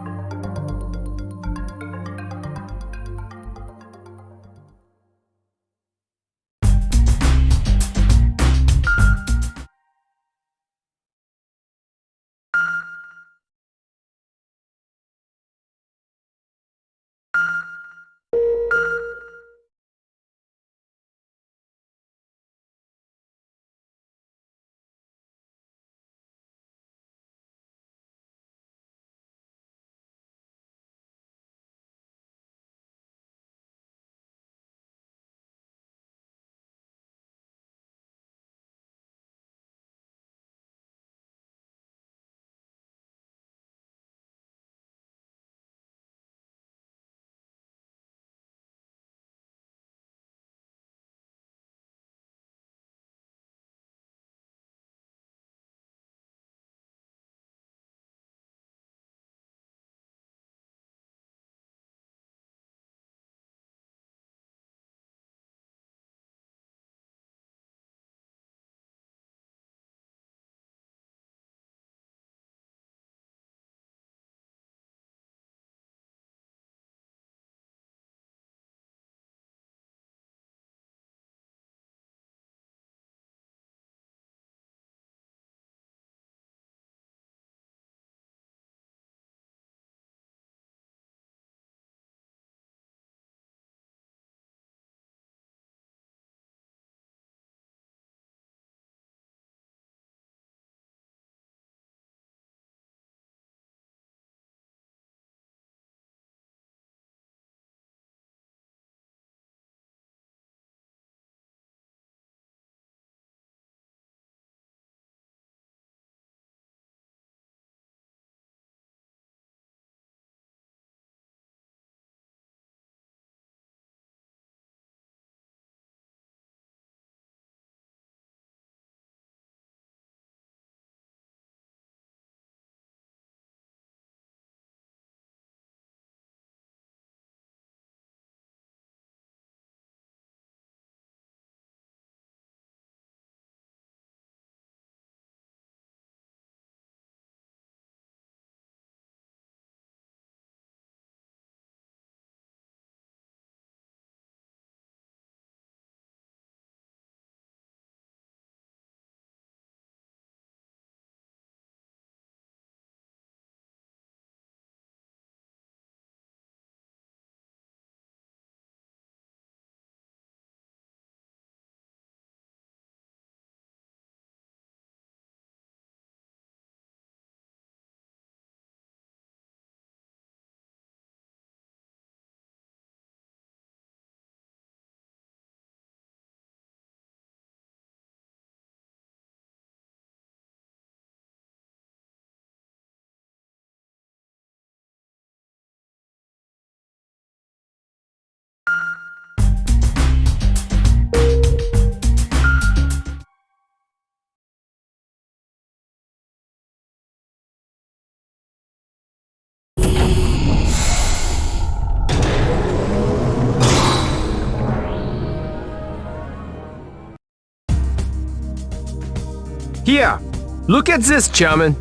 Here, look at this, Chairman.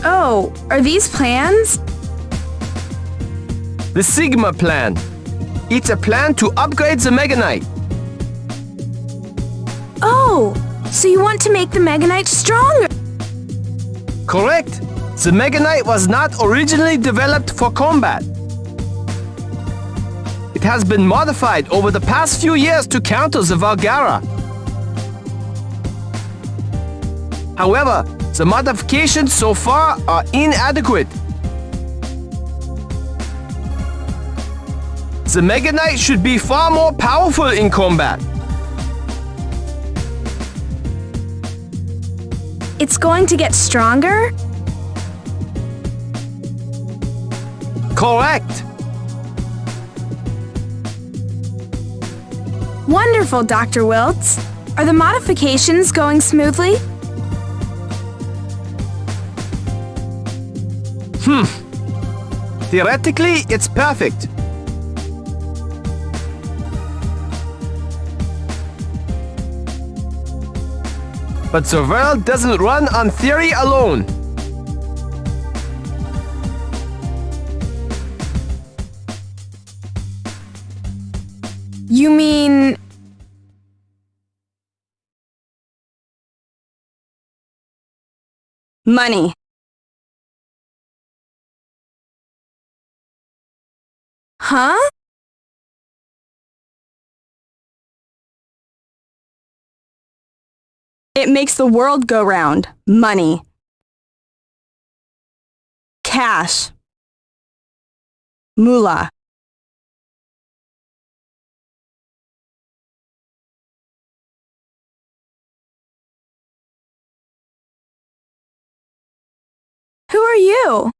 Oh, are these plans? The Sigma plan. It's a plan to upgrade the Meganite. Oh, so you want to make the Meganite stronger? Correct. The Meganite was not originally developed for combat. It has been modified over the past few years to counter the Volgara. However, the modifications so far are inadequate. The Meganite should be far more powerful in combat. It's going to get stronger? Correct. Wonderful, Dr. Wiltz. Are the modifications going smoothly? Theoretically, it's perfect. But the world doesn't run on theory alone. You mean... money. Huh? It makes the world go round. Money. Cash. Moolah. Who are you?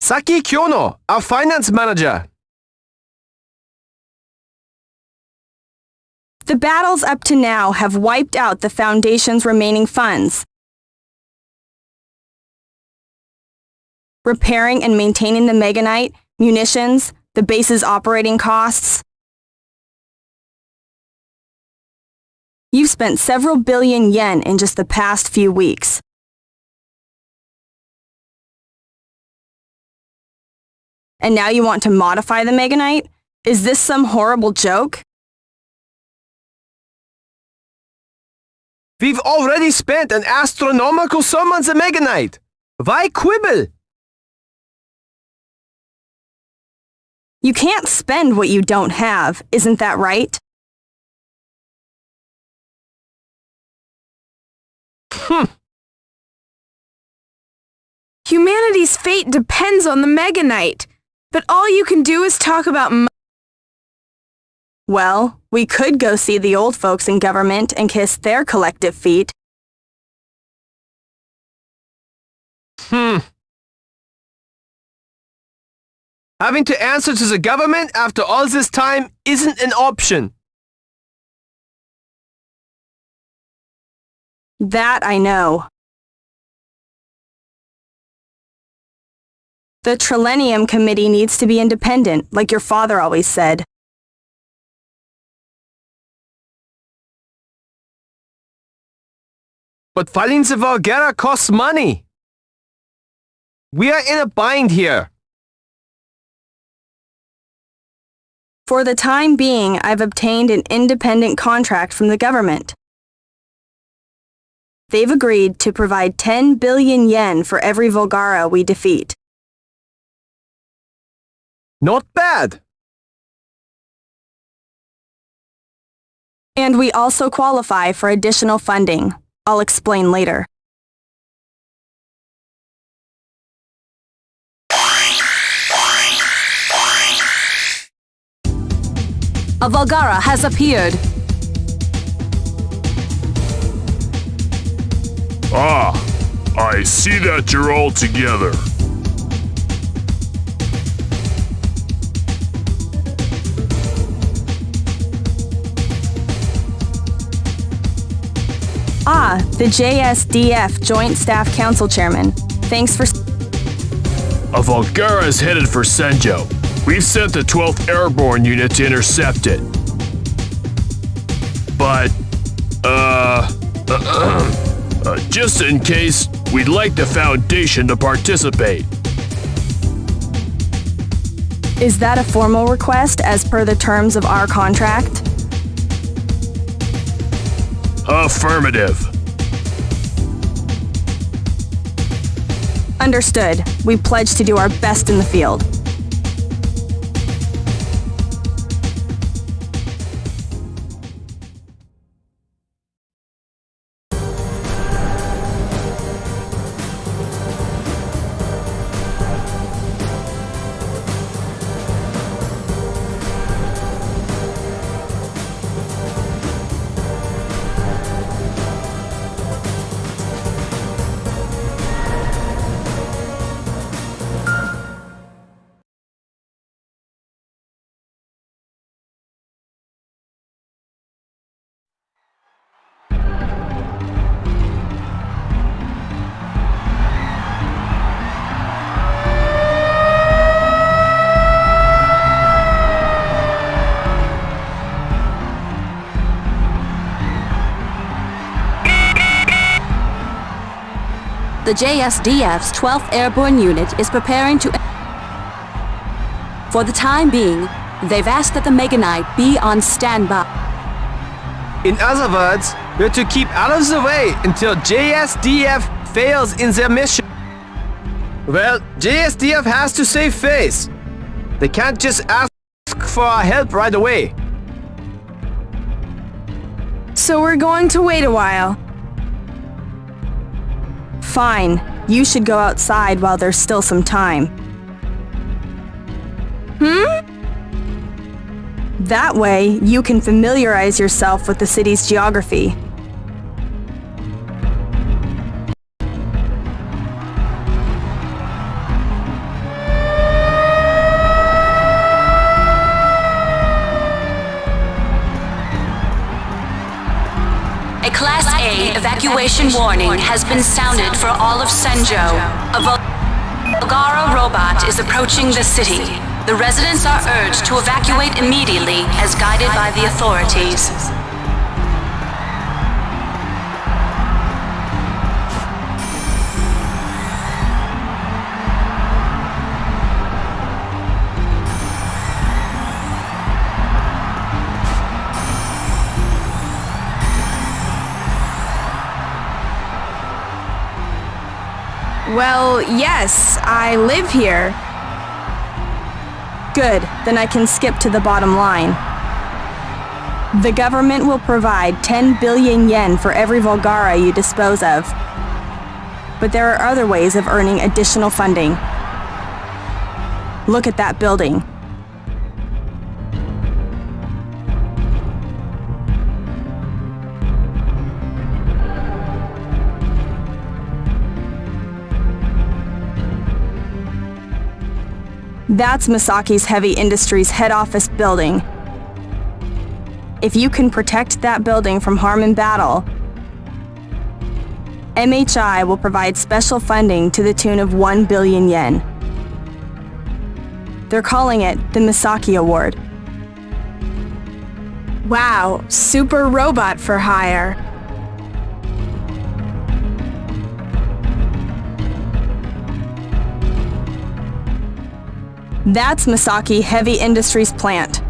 Saki Kyono, our finance manager. The battles up to now have wiped out the Foundation's remaining funds. Repairing and maintaining the Meganite, munitions, the base's operating costs. You've spent several billion yen in just the past few weeks. And now you want to modify the Meganite? Is this some horrible joke? We've already spent an astronomical sum on the Meganite. Why quibble? You can't spend what you don't have, isn't that right? Humanity's fate depends on the Meganite, but all you can do is talk about Well, we could go see the old folks in government and kiss their collective feet. Having to answer to the government after all this time isn't an option. That I know. The Trilenium Committee needs to be independent, like your father always said. But fighting the Volgara costs money. We are in a bind here. For the time being, I've obtained an independent contract from the government. They've agreed to provide 10 billion yen for every Volgara we defeat. Not bad. And we also qualify for additional funding. I'll explain later. A Volgara has appeared. Ah, I see that you're all together. Ah, the JSDF Joint Staff Council Chairman. Thanks for... A Volgara is headed for Senjo. We've sent the 12th Airborne Unit to intercept it. But, just in case, we'd like the Foundation to participate. Is that a formal request as per the terms of our contract? Affirmative. Understood. We pledge to do our best in the field. The JSDF's 12th Airborne Unit is preparing to... For the time being, they've asked that the Meganite be on standby. In other words, we're to keep out of the way until JSDF fails in their mission. Well, JSDF has to save face. They can't just ask for our help right away. So we're going to wait a while. Fine. You should go outside while there's still some time. That way, you can familiarize yourself with the city's geography. A Class A evacuation warning has been sounded for all of Senjo. A Volgara robot is approaching the city. The residents are urged to evacuate immediately as guided by the authorities. Well, yes, I live here. Good, then I can skip to the bottom line. The government will provide 10 billion yen for every Volgara you dispose of. But there are other ways of earning additional funding. Look at that building. That's Masaki's Heavy Industries head office building. If you can protect that building from harm in battle, MHI will provide special funding to the tune of 1 billion yen. They're calling it the Masaki Award. Wow, super robot for hire. That's Masaki Heavy Industries plant.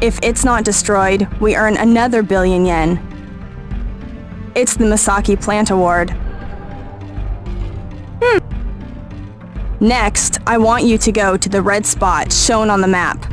If it's not destroyed, we earn another billion yen. It's the Masaki Plant Award. Next, I want you to go to the red spot shown on the map.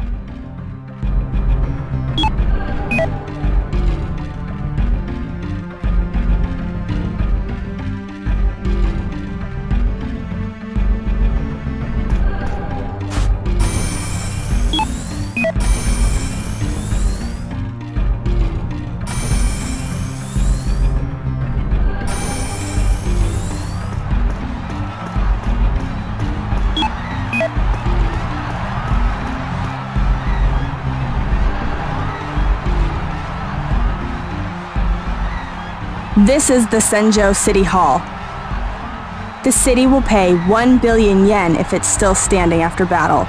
This is the Senjo City Hall. The city will pay 1 billion yen if it's still standing after battle.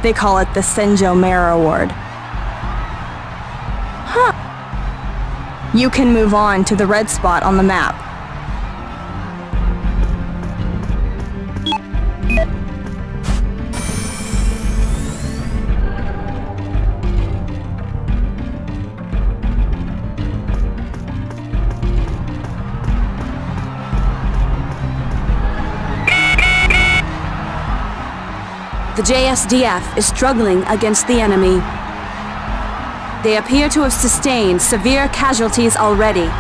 They call it the Senjo Mayor Award. You can move on to the red spot on the map. The JSDF is struggling against the enemy. They appear to have sustained severe casualties already.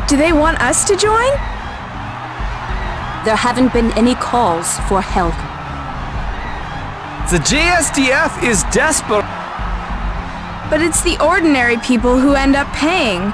Do they want us to join? There haven't been any calls for help. The JSDF is desperate. But it's the ordinary people who end up paying.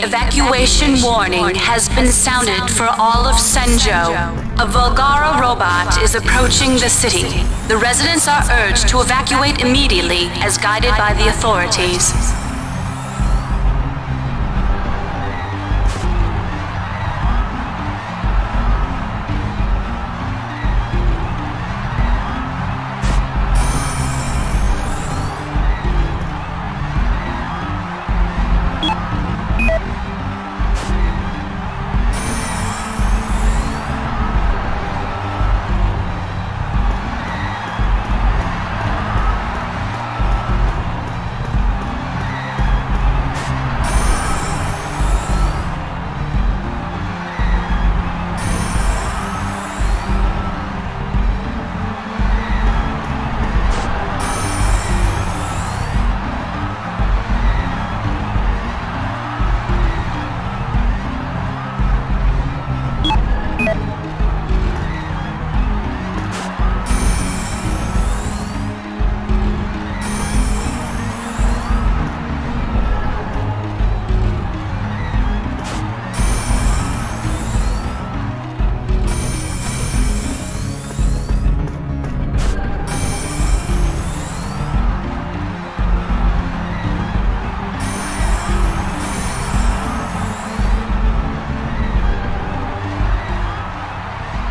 Evacuation warning has been sounded for all of Senjo. A Volgara robot is approaching the city. The residents are urged to evacuate immediately as guided by the authorities.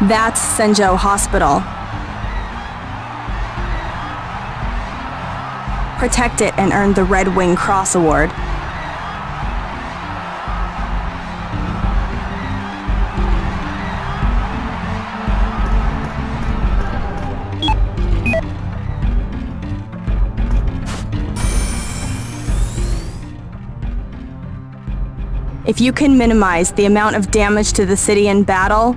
That's Senjo Hospital. Protect it and earn the Red Wing Cross Award. If you can minimize the amount of damage to the city in battle,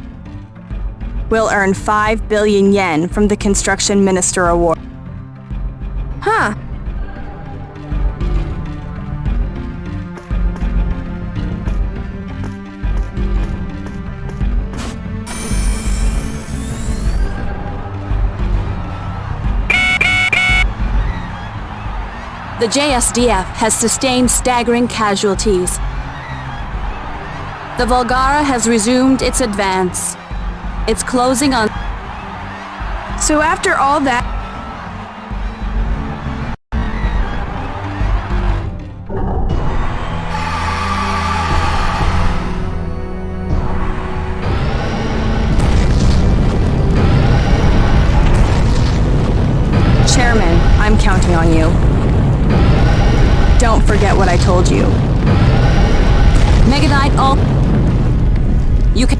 we'll earn 5 billion yen from the Construction Minister Award. Huh. The JSDF has sustained staggering casualties. The Volgara has resumed its advance. It's closing on... So after all that... Chairman, I'm counting on you. Don't forget what I told you. Meganite, all... You can...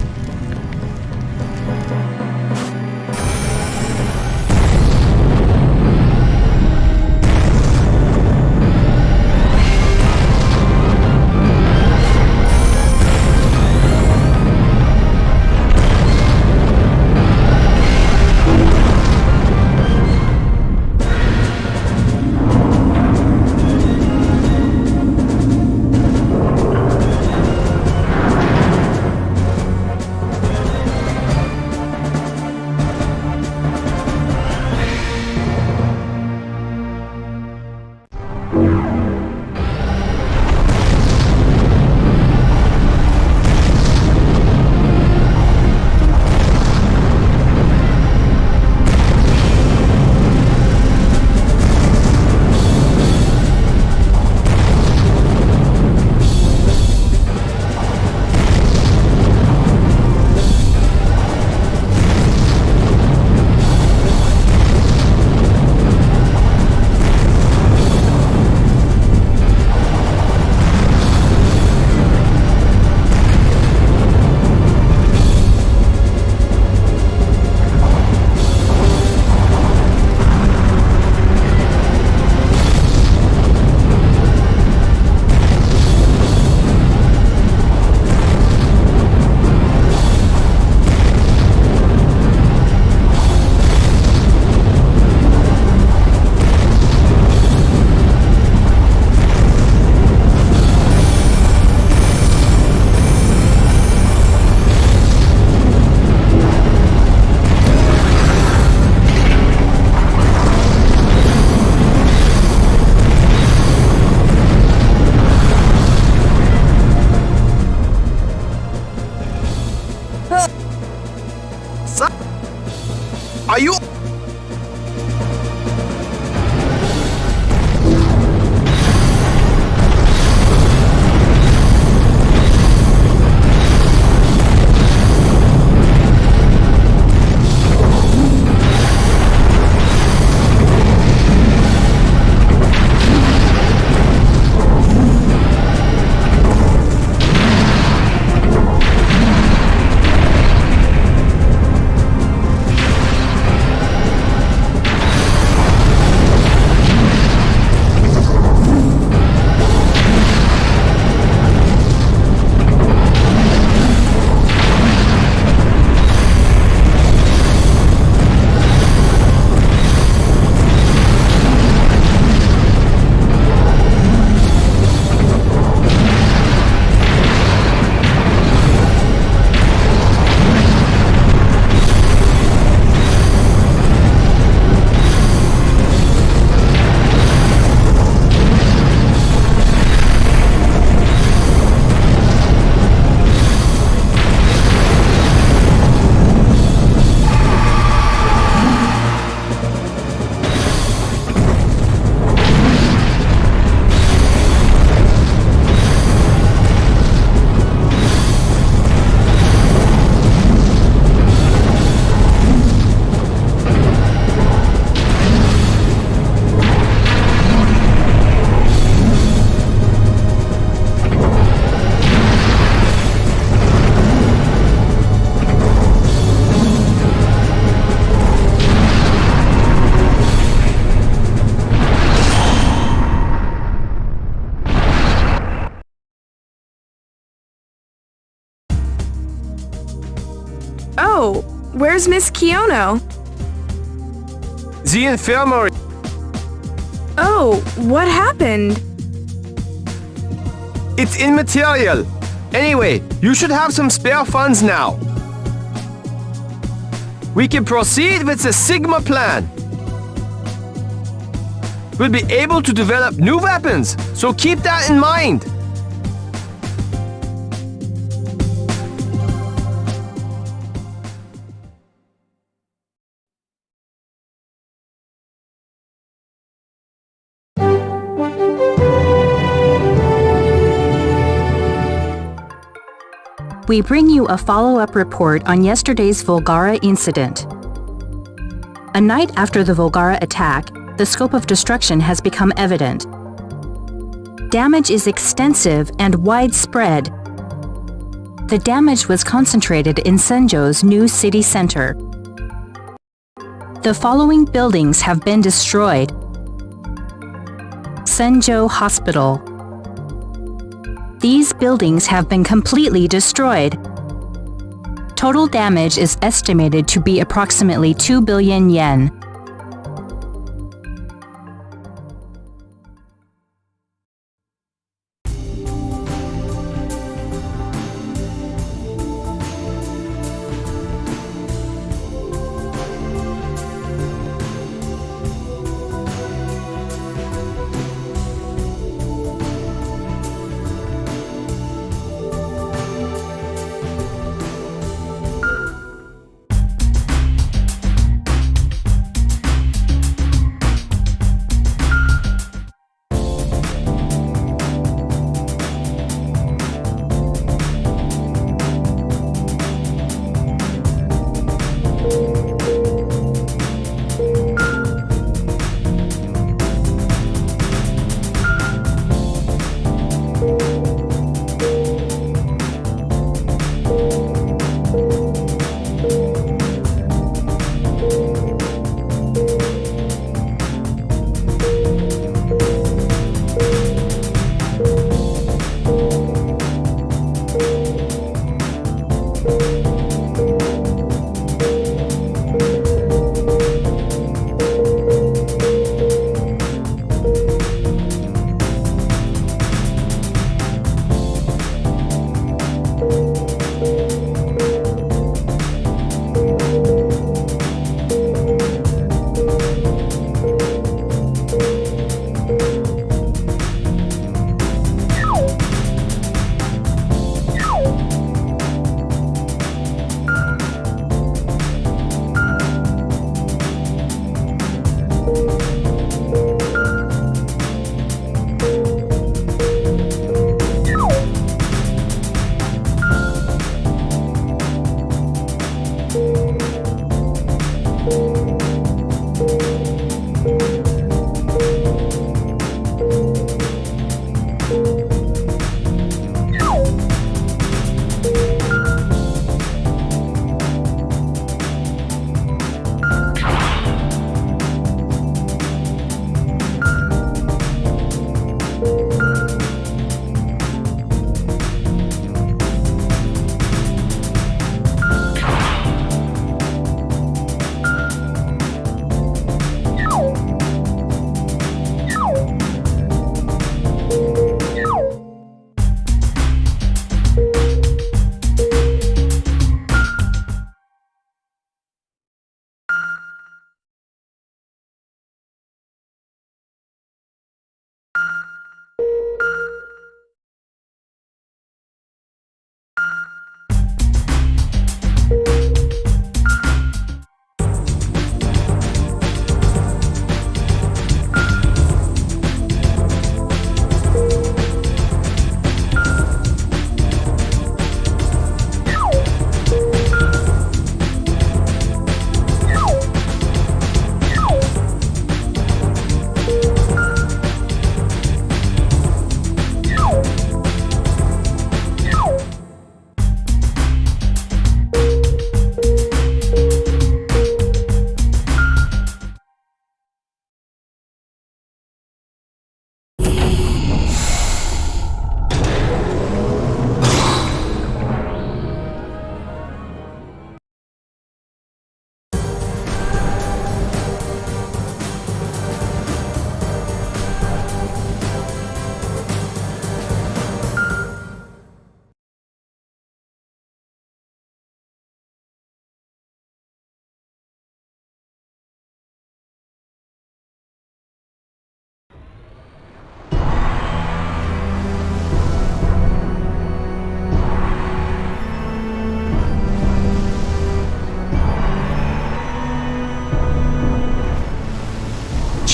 Are you... Oh, where's Miss Kiono? The infirmary. Oh, what happened? It's immaterial. Anyway, you should have some spare funds now. We can proceed with the Sigma plan. We'll be able to develop new weapons, so keep that in mind. We bring you a follow-up report on yesterday's Volgara incident. A night after the Volgara attack, the scope of destruction has become evident. Damage is extensive and widespread. The damage was concentrated in Senjo's new city center. The following buildings have been destroyed: Senjo Hospital. These buildings have been completely destroyed. Total damage is estimated to be approximately 2 billion yen.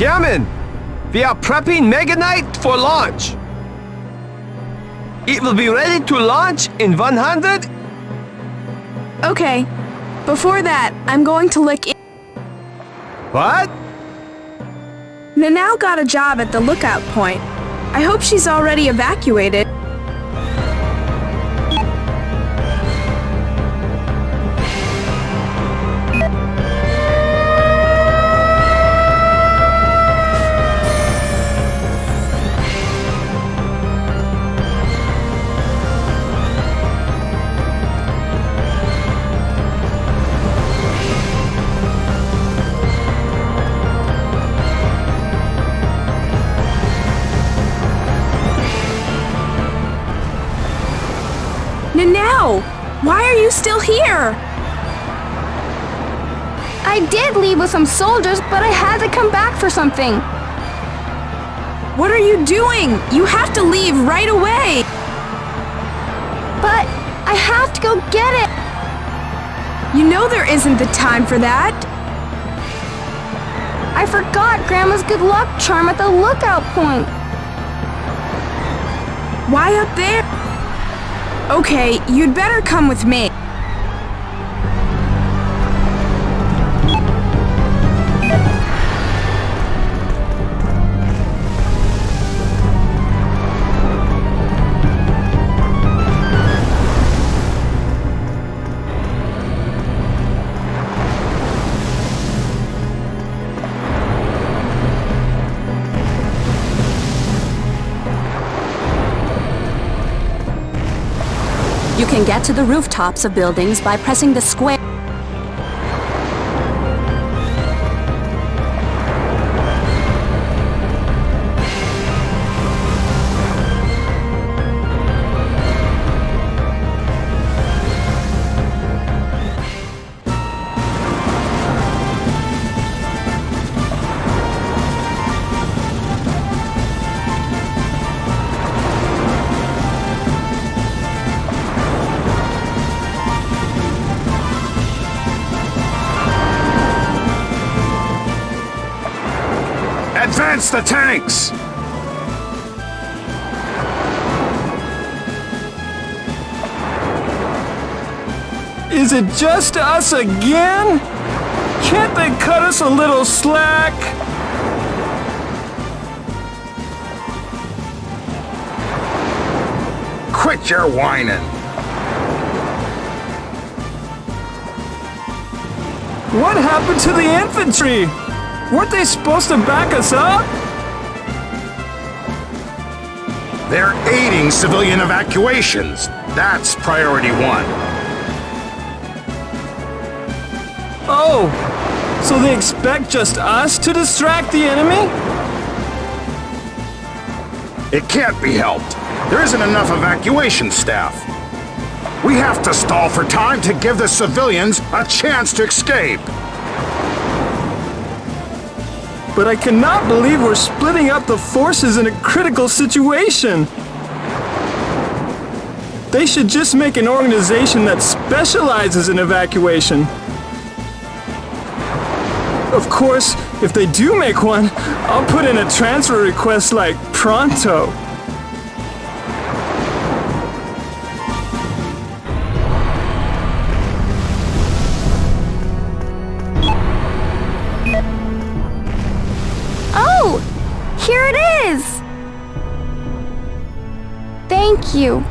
Chairman, we are prepping Meganite for launch. It will be ready to launch in 100. Okay. Before that, I'm going to look in. What? Nanao got a job at the lookout point. I hope she's already evacuated. Nanao, why are you still here? I did leave with some soldiers, but I had to come back for something. What are you doing? You have to leave right away. But I have to go get it. You know there isn't the time for that. I forgot Grandma's good luck charm at the lookout point. Why up there? Okay, you'd better come with me. You can get to the rooftops of buildings by pressing the square. Advance the tanks! Is it just us again? Can't they cut us a little slack? Quit your whining! What happened to the infantry? Weren't they supposed to back us up? They're aiding civilian evacuations. That's priority one. Oh, so they expect just us to distract the enemy? It can't be helped. There isn't enough evacuation staff. We have to stall for time to give the civilians a chance to escape. But I cannot believe we're splitting up the forces in a critical situation. They should just make an organization that specializes in evacuation. Of course, if they do make one, I'll put in a transfer request like pronto. Oh! Here it is! Thank you.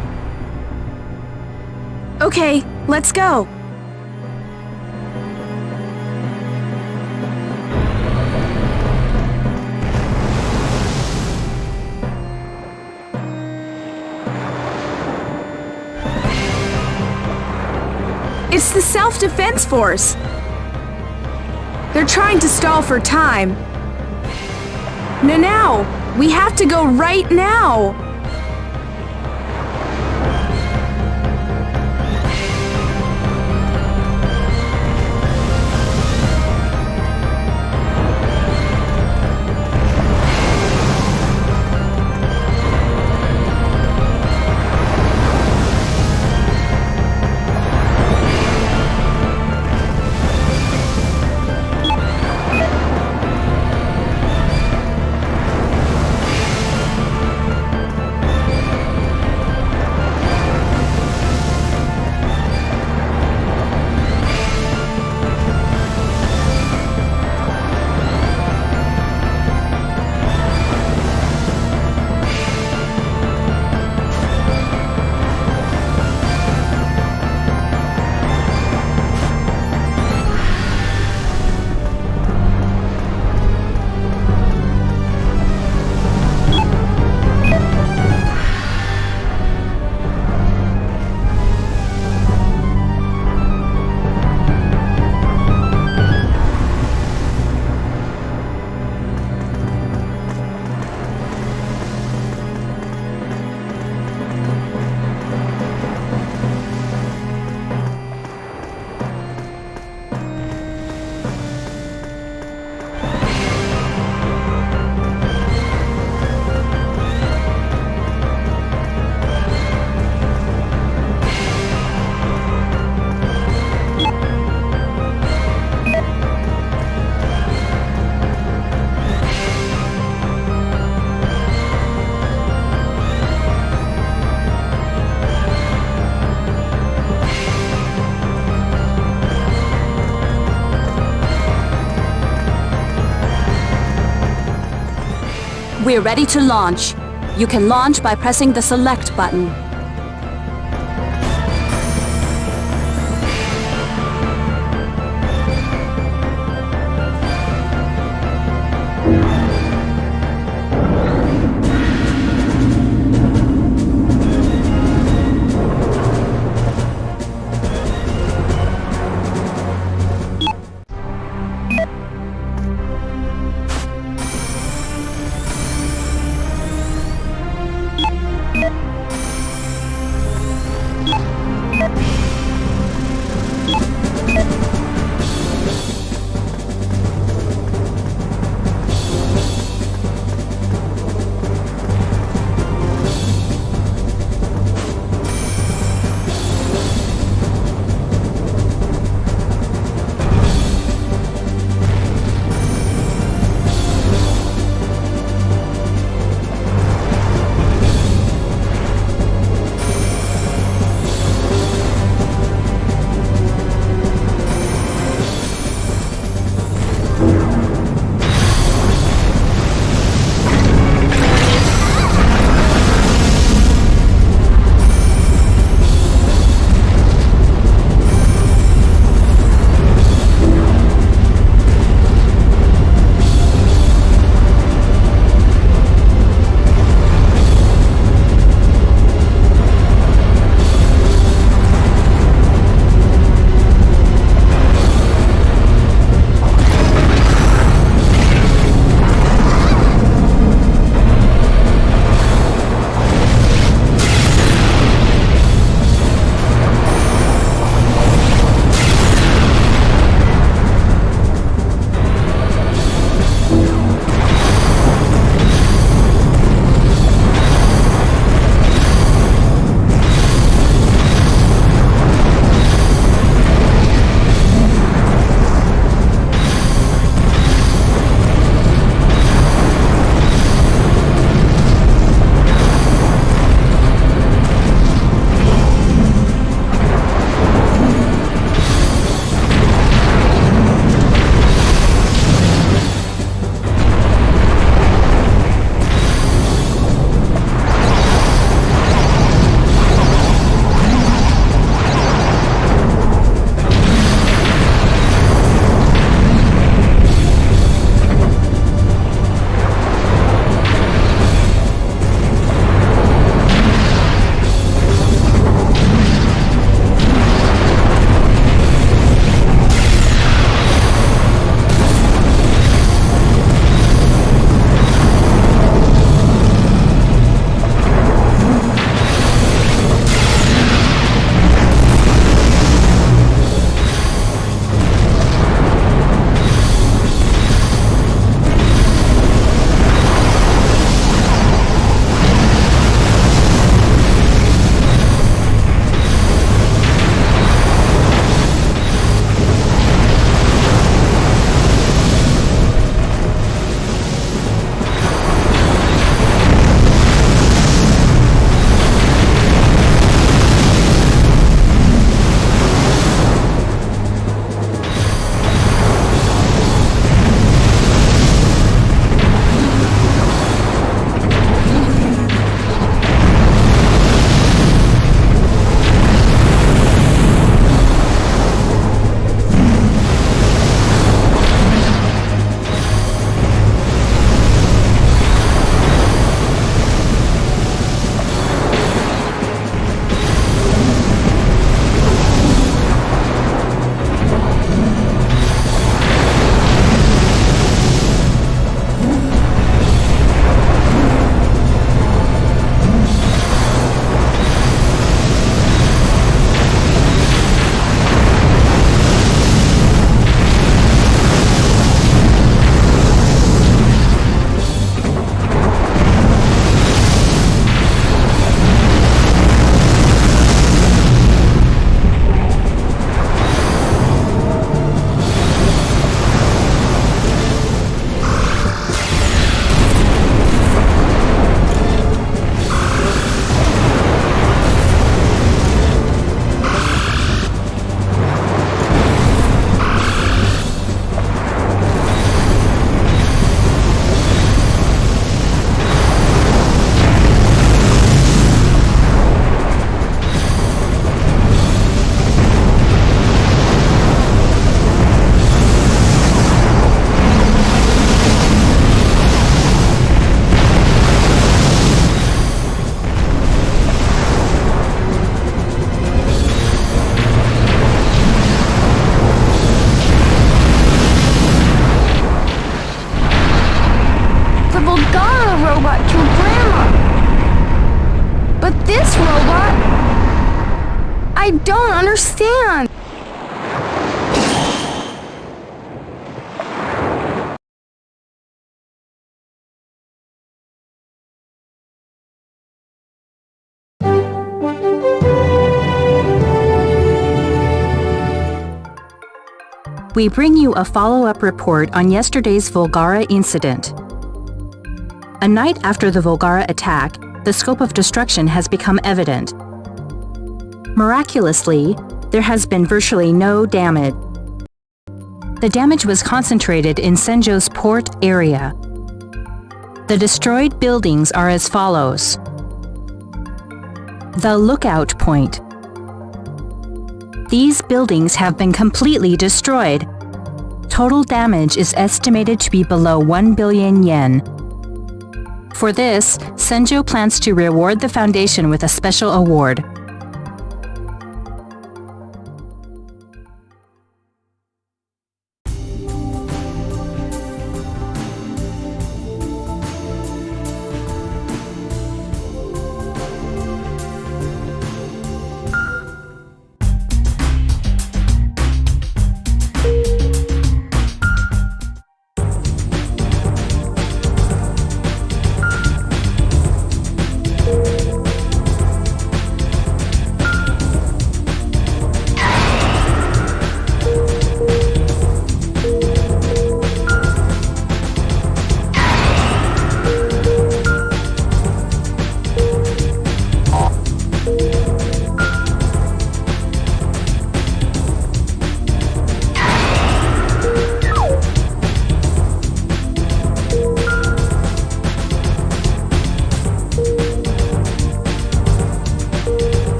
Okay, let's go. It's the Self-Defense Force. They're trying to stall for time. Now, we have to go right now. We're ready to launch. You can launch by pressing the select button. I don't understand. We bring you a follow-up report on yesterday's Volgara incident. A night after the Volgara attack, the scope of destruction has become evident. Miraculously, there has been virtually no damage. The damage was concentrated in Senjo's port area. The destroyed buildings are as follows. The lookout point. These buildings have been completely destroyed. Total damage is estimated to be below 1 billion yen. For this, Senjo plans to reward the Foundation with a special award.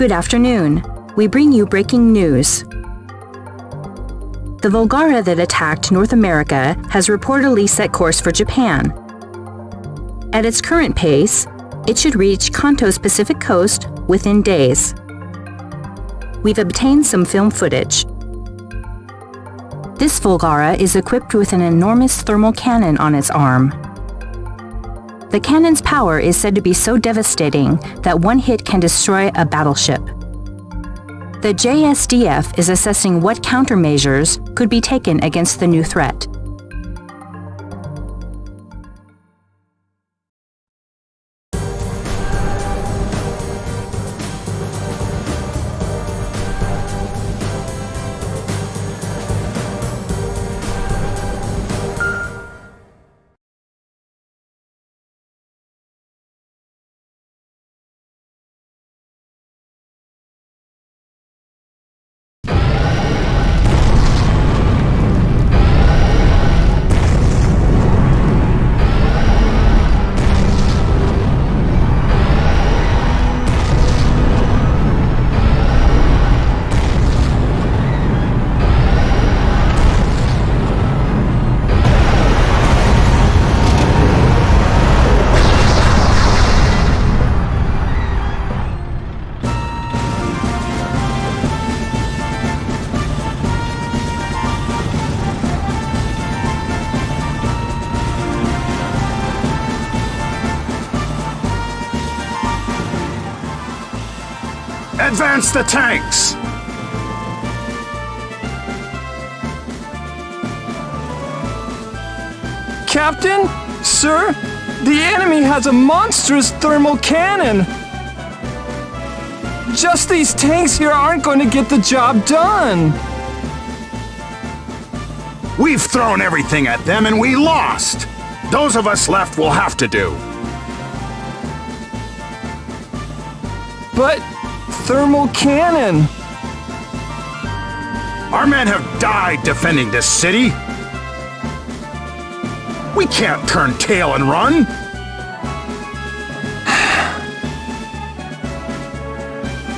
Good afternoon. We bring you breaking news. The Volgara that attacked North America has reportedly set course for Japan. At its current pace, it should reach Kanto's Pacific coast within days. We've obtained some film footage. This Volgara is equipped with an enormous thermal cannon on its arm. The cannon's power is said to be so devastating that one hit can destroy a battleship. The JSDF is assessing what countermeasures could be taken against the new threat. Advance the tanks! Captain? Sir? The enemy has a monstrous thermal cannon! Just these tanks here aren't going to get the job done! We've thrown everything at them and we lost. Those of us left will have to do. But thermal cannon. Our men have died defending this city. We can't turn tail and run.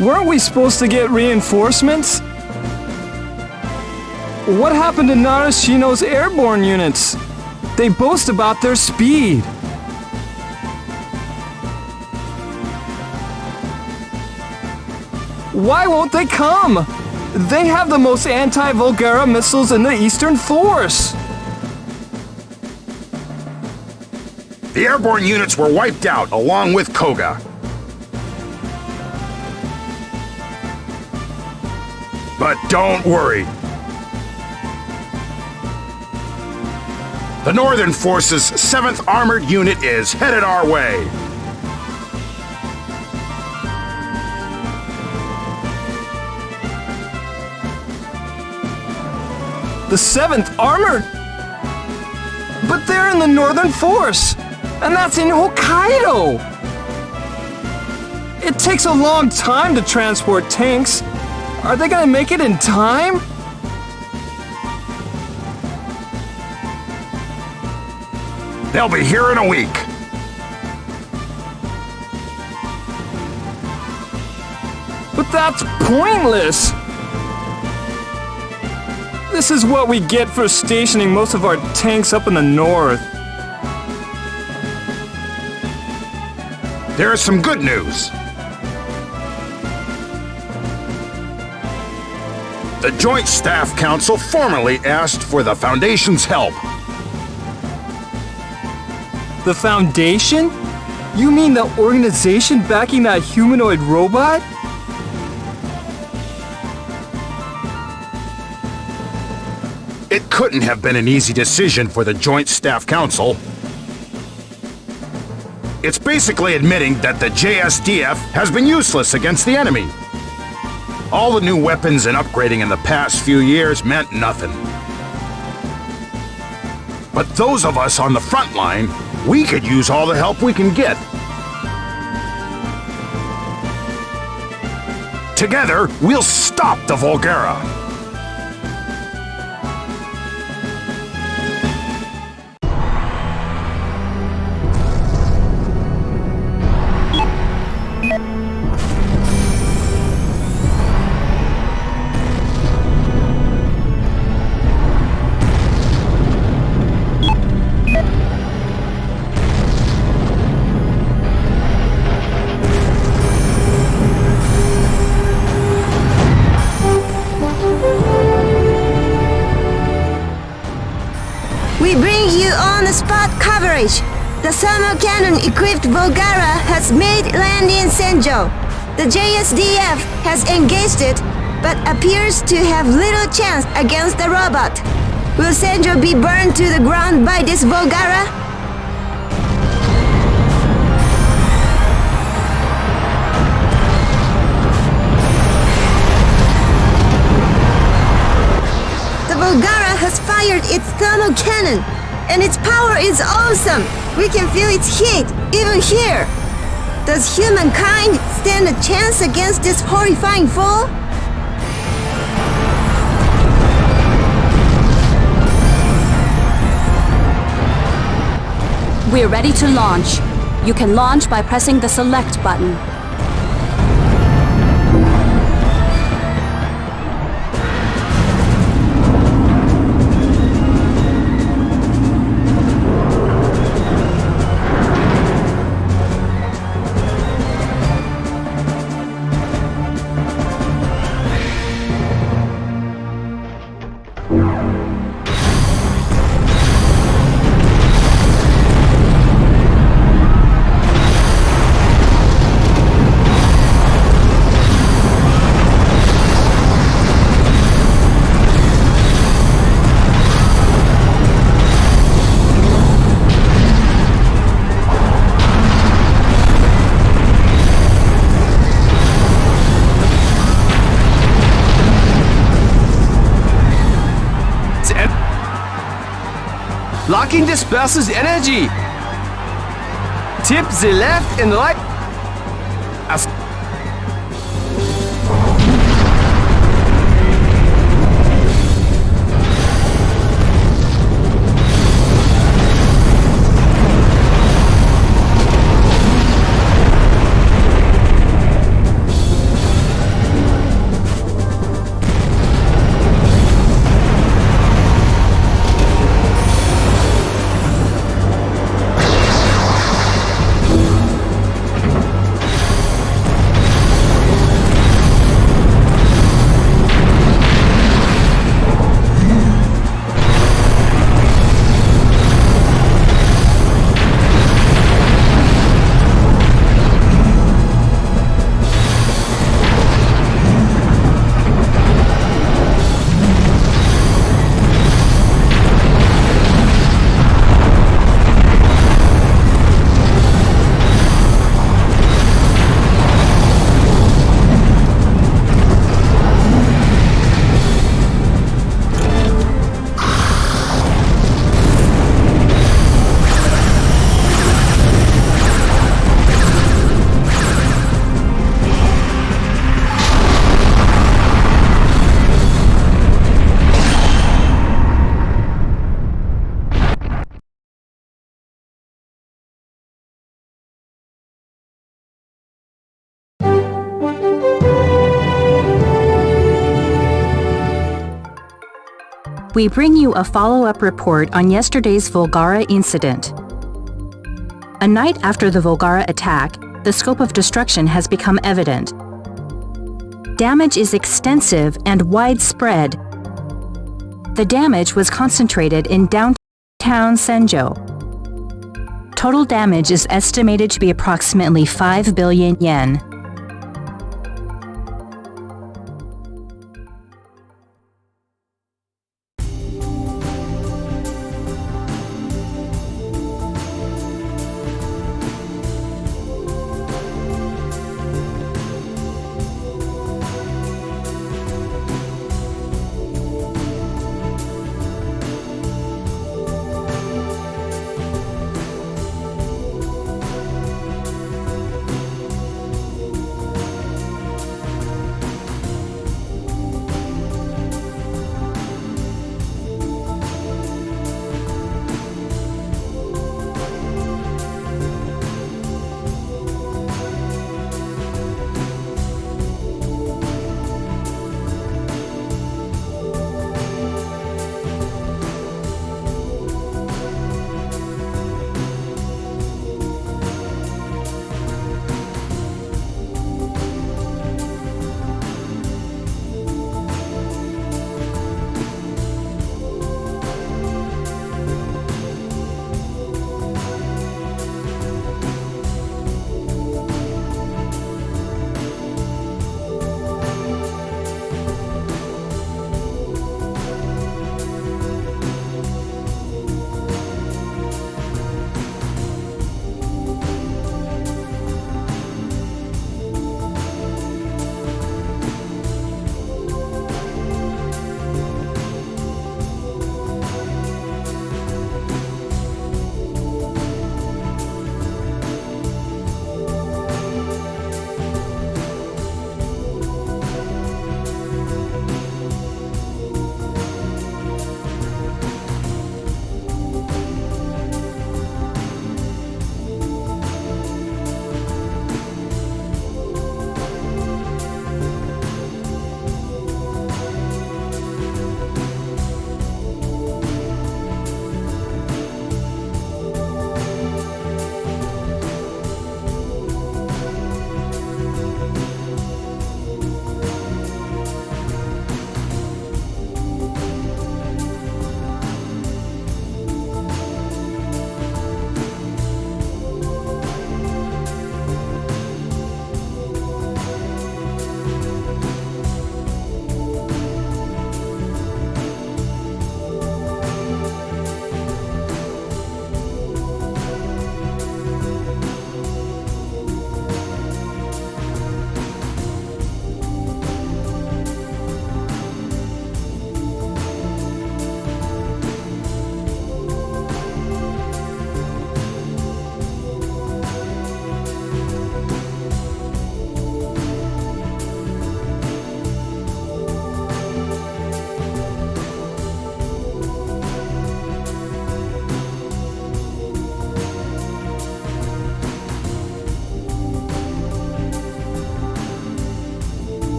Weren't we supposed to get reinforcements? What happened to Narashino's airborne units? They boast about their speed. Why won't they come? They have the most anti-Volgara missiles in the Eastern Force. The airborne units were wiped out along with Koga. But don't worry. The Northern Force's 7th Armored Unit is headed our way. The 7th Armored? But they're in the Northern Force, and that's in Hokkaido! It takes a long time to transport tanks. Are they gonna make it in time? They'll be here in a week. But that's pointless! This is what we get for stationing most of our tanks up in the north. There is some good news. The Joint Staff Council formally asked for the Foundation's help. The Foundation? You mean the organization backing that humanoid robot? It couldn't have been an easy decision for the Joint Staff Council. It's basically admitting that the JSDF has been useless against the enemy. All the new weapons and upgrading in the past few years meant nothing. But those of us on the front line, we could use all the help we can get. Together, we'll stop the Volgara. We bring you on-the-spot coverage. The thermal cannon-equipped Volgara has made land in Senjo. The JSDF has engaged it, but appears to have little chance against the robot. Will Senjo be burned to the ground by this Volgara? The Volgara has fired its thermal cannon, and its power is awesome. We can feel its heat, even here. Does humankind stand a chance against this horrifying foe? We're ready to launch. You can launch by pressing the select button. Blocking disperses energy. Tip the left and right. As we bring you a follow-up report on yesterday's Volgara incident. A night after the Volgara attack, the scope of destruction has become evident. Damage is extensive and widespread. The damage was concentrated in downtown Senjo. Total damage is estimated to be approximately 5 billion yen.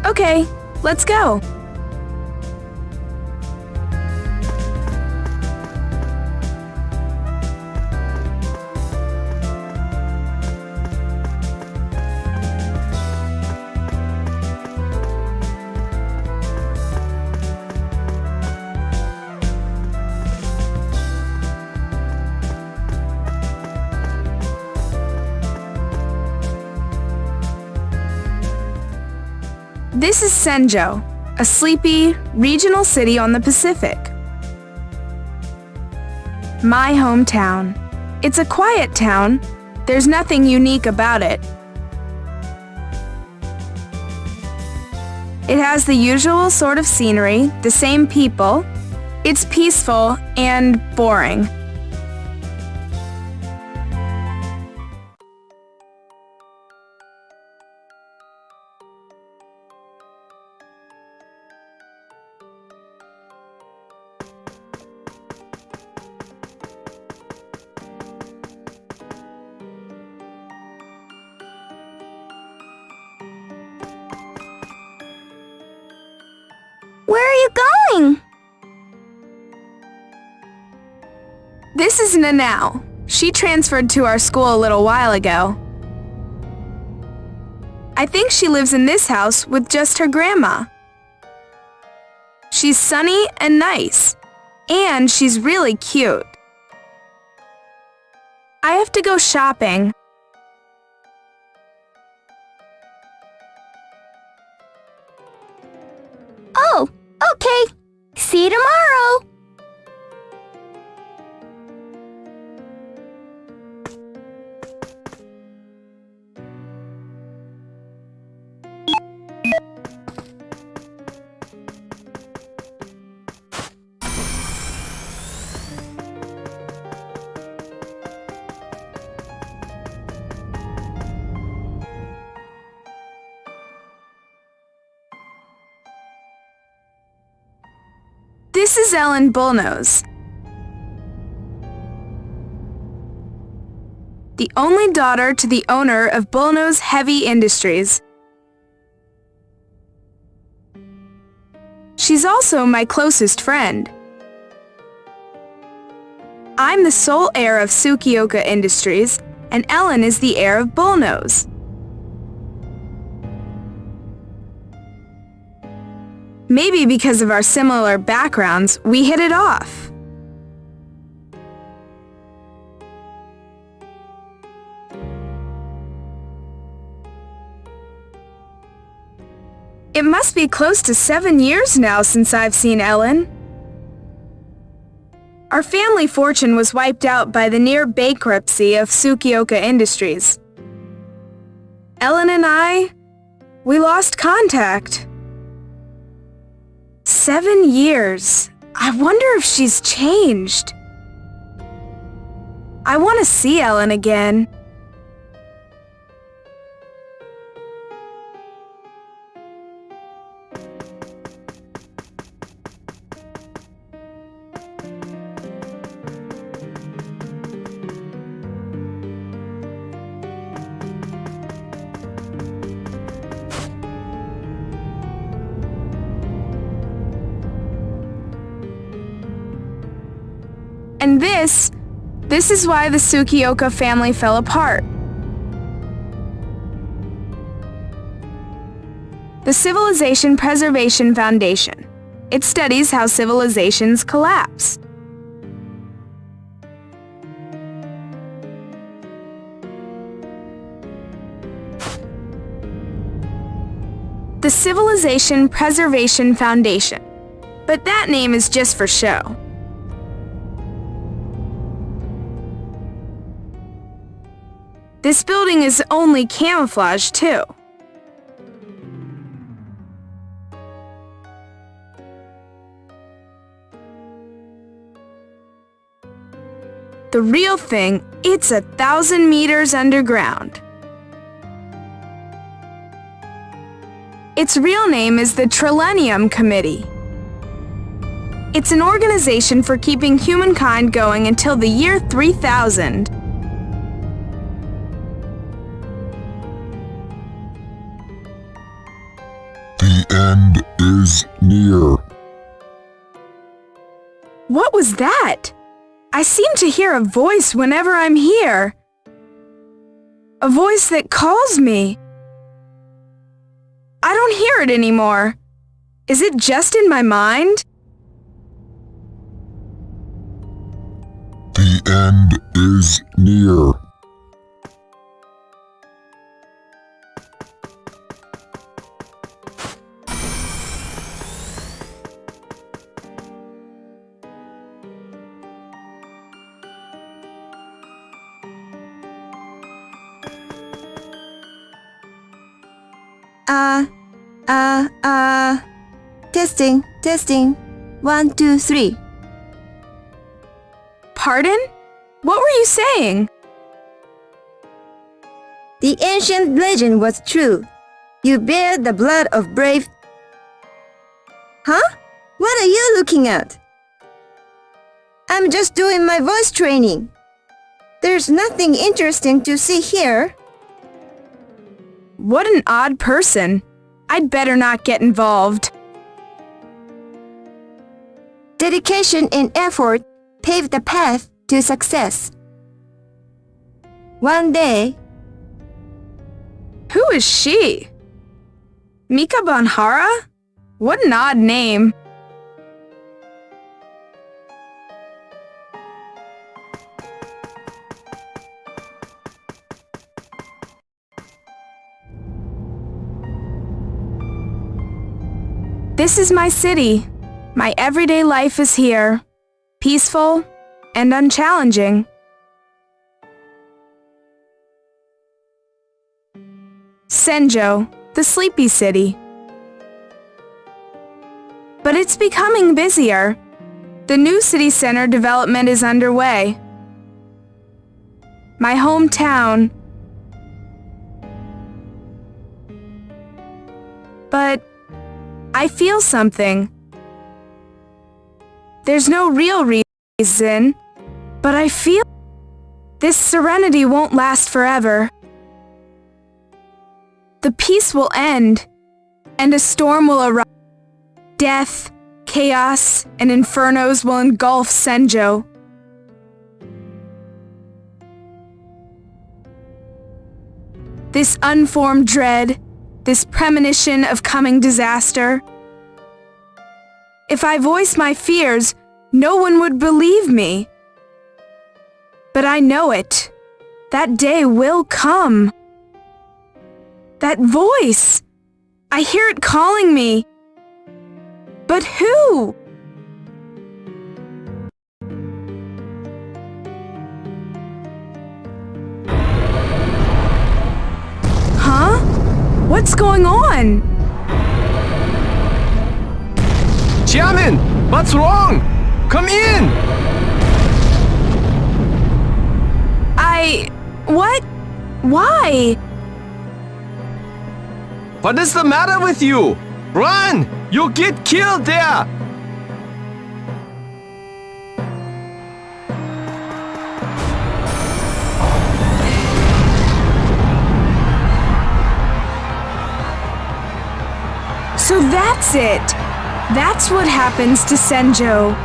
Okay, let's go. This is Senjo, a sleepy, regional city on the Pacific. My hometown. It's a quiet town. There's nothing unique about it. It has the usual sort of scenery, the same people. It's peaceful and boring. Where are you going? This is Nanao. She transferred to our school a little while ago. I think she lives in this house with just her grandma. She's sunny and nice, and she's really cute. I have to go shopping. Oh, okay. See you tomorrow. This is Ellen Bullnose, the only daughter to the owner of Bullnose Heavy Industries. She's also my closest friend. I'm the sole heir of Tsukioka Industries, and Ellen is the heir of Bullnose. Maybe because of our similar backgrounds, we hit it off. It must be close to 7 years now since I've seen Ellen. Our family fortune was wiped out by the near bankruptcy of Tsukioka Industries. Ellen and we lost contact. 7 years. I wonder if she's changed. I want to see Ellen again. And this is why the Tsukioka family fell apart. The Civilization Preservation Foundation. It studies how civilizations collapse. The Civilization Preservation Foundation. But that name is just for show. This building is only camouflage, too. The real thing, it's 1,000 meters underground. Its real name is the Trillennium Committee. It's an organization for keeping humankind going until the year 3000. The end is near. What was that? I seem to hear a voice whenever I'm here. A voice that calls me. I don't hear it anymore. Is it just in my mind? The end is near. Testing. 1, 2, 3. Pardon? What were you saying? The ancient legend was true. You bear the blood of brave... Huh? What are you looking at? I'm just doing my voice training. There's nothing interesting to see here. What an odd person. I'd better not get involved. Dedication and effort pave the path to success. One day... Who is she? Mika Banhara? What an odd name. This is my city. My everyday life is here, peaceful and unchallenging. Senjo, the sleepy city. But it's becoming busier. The new city center development is underway. My hometown. But I feel something. There's no real reason, but I feel this serenity won't last forever. The peace will end, and a storm will arrive. Death, chaos, and infernos will engulf Senjo. This unformed dread, this premonition of coming disaster. If I voice my fears, no one would believe me. But I know it. That day will come. That voice! I hear it calling me. But who? Huh? What's going on? Chairman, what's wrong? Come in! What? Why? What is the matter with you? Run! You'll get killed there! So that's it. That's what happens to Senjo.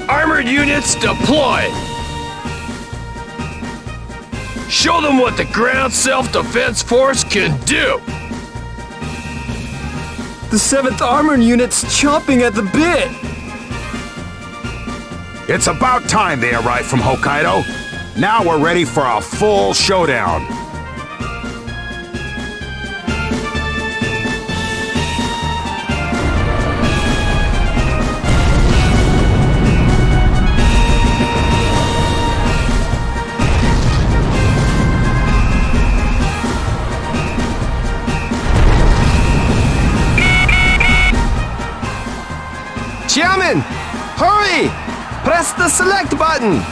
Armored units deployed! Show them what the ground self-defense force can do! The 7th Armored Unit's chomping at the bit! It's about time they arrived from Hokkaido. Now we're ready for a full showdown. coming! Hurry! Press the select button!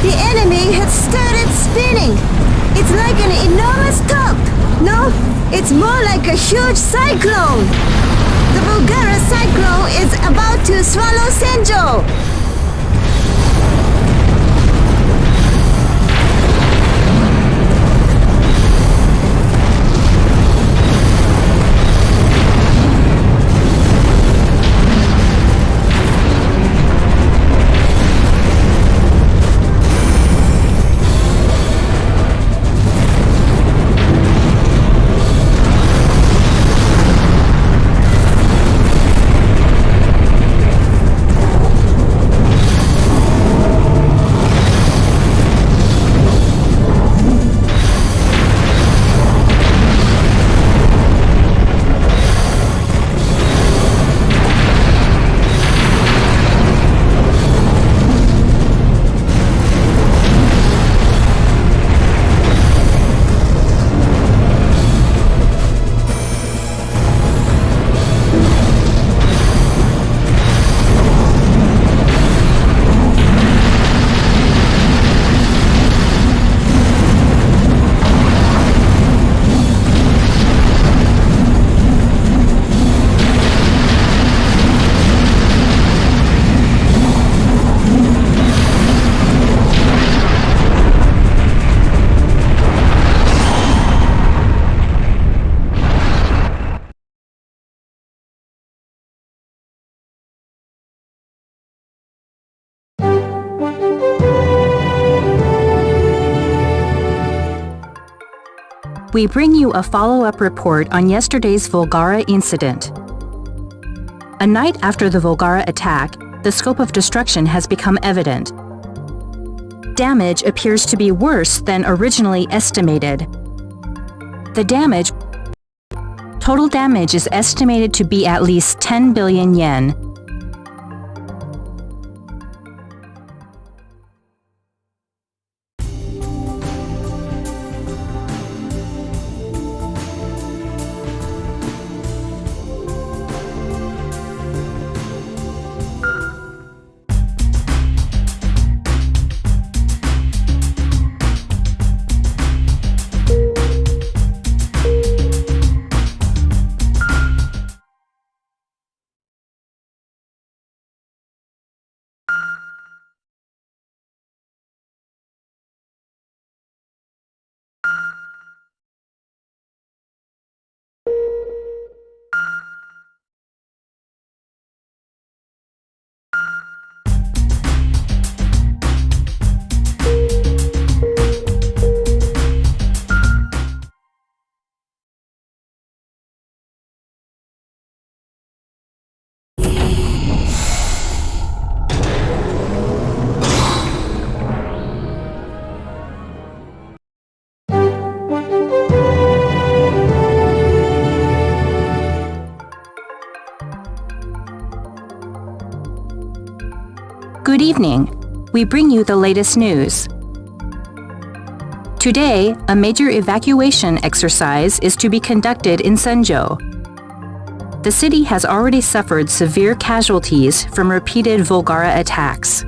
The enemy has started spinning. It's like an enormous top. No, it's more like a huge cyclone. The Volgara cyclone is about to swallow Senjo. We bring you a follow-up report on yesterday's Volgara incident. A night after the Volgara attack, the scope of destruction has become evident. Damage appears to be worse than originally estimated. Total damage is estimated to be at least 10 billion yen. Good evening. We bring you the latest news. Today, a major evacuation exercise is to be conducted in Senjo. The city has already suffered severe casualties from repeated Volgara attacks.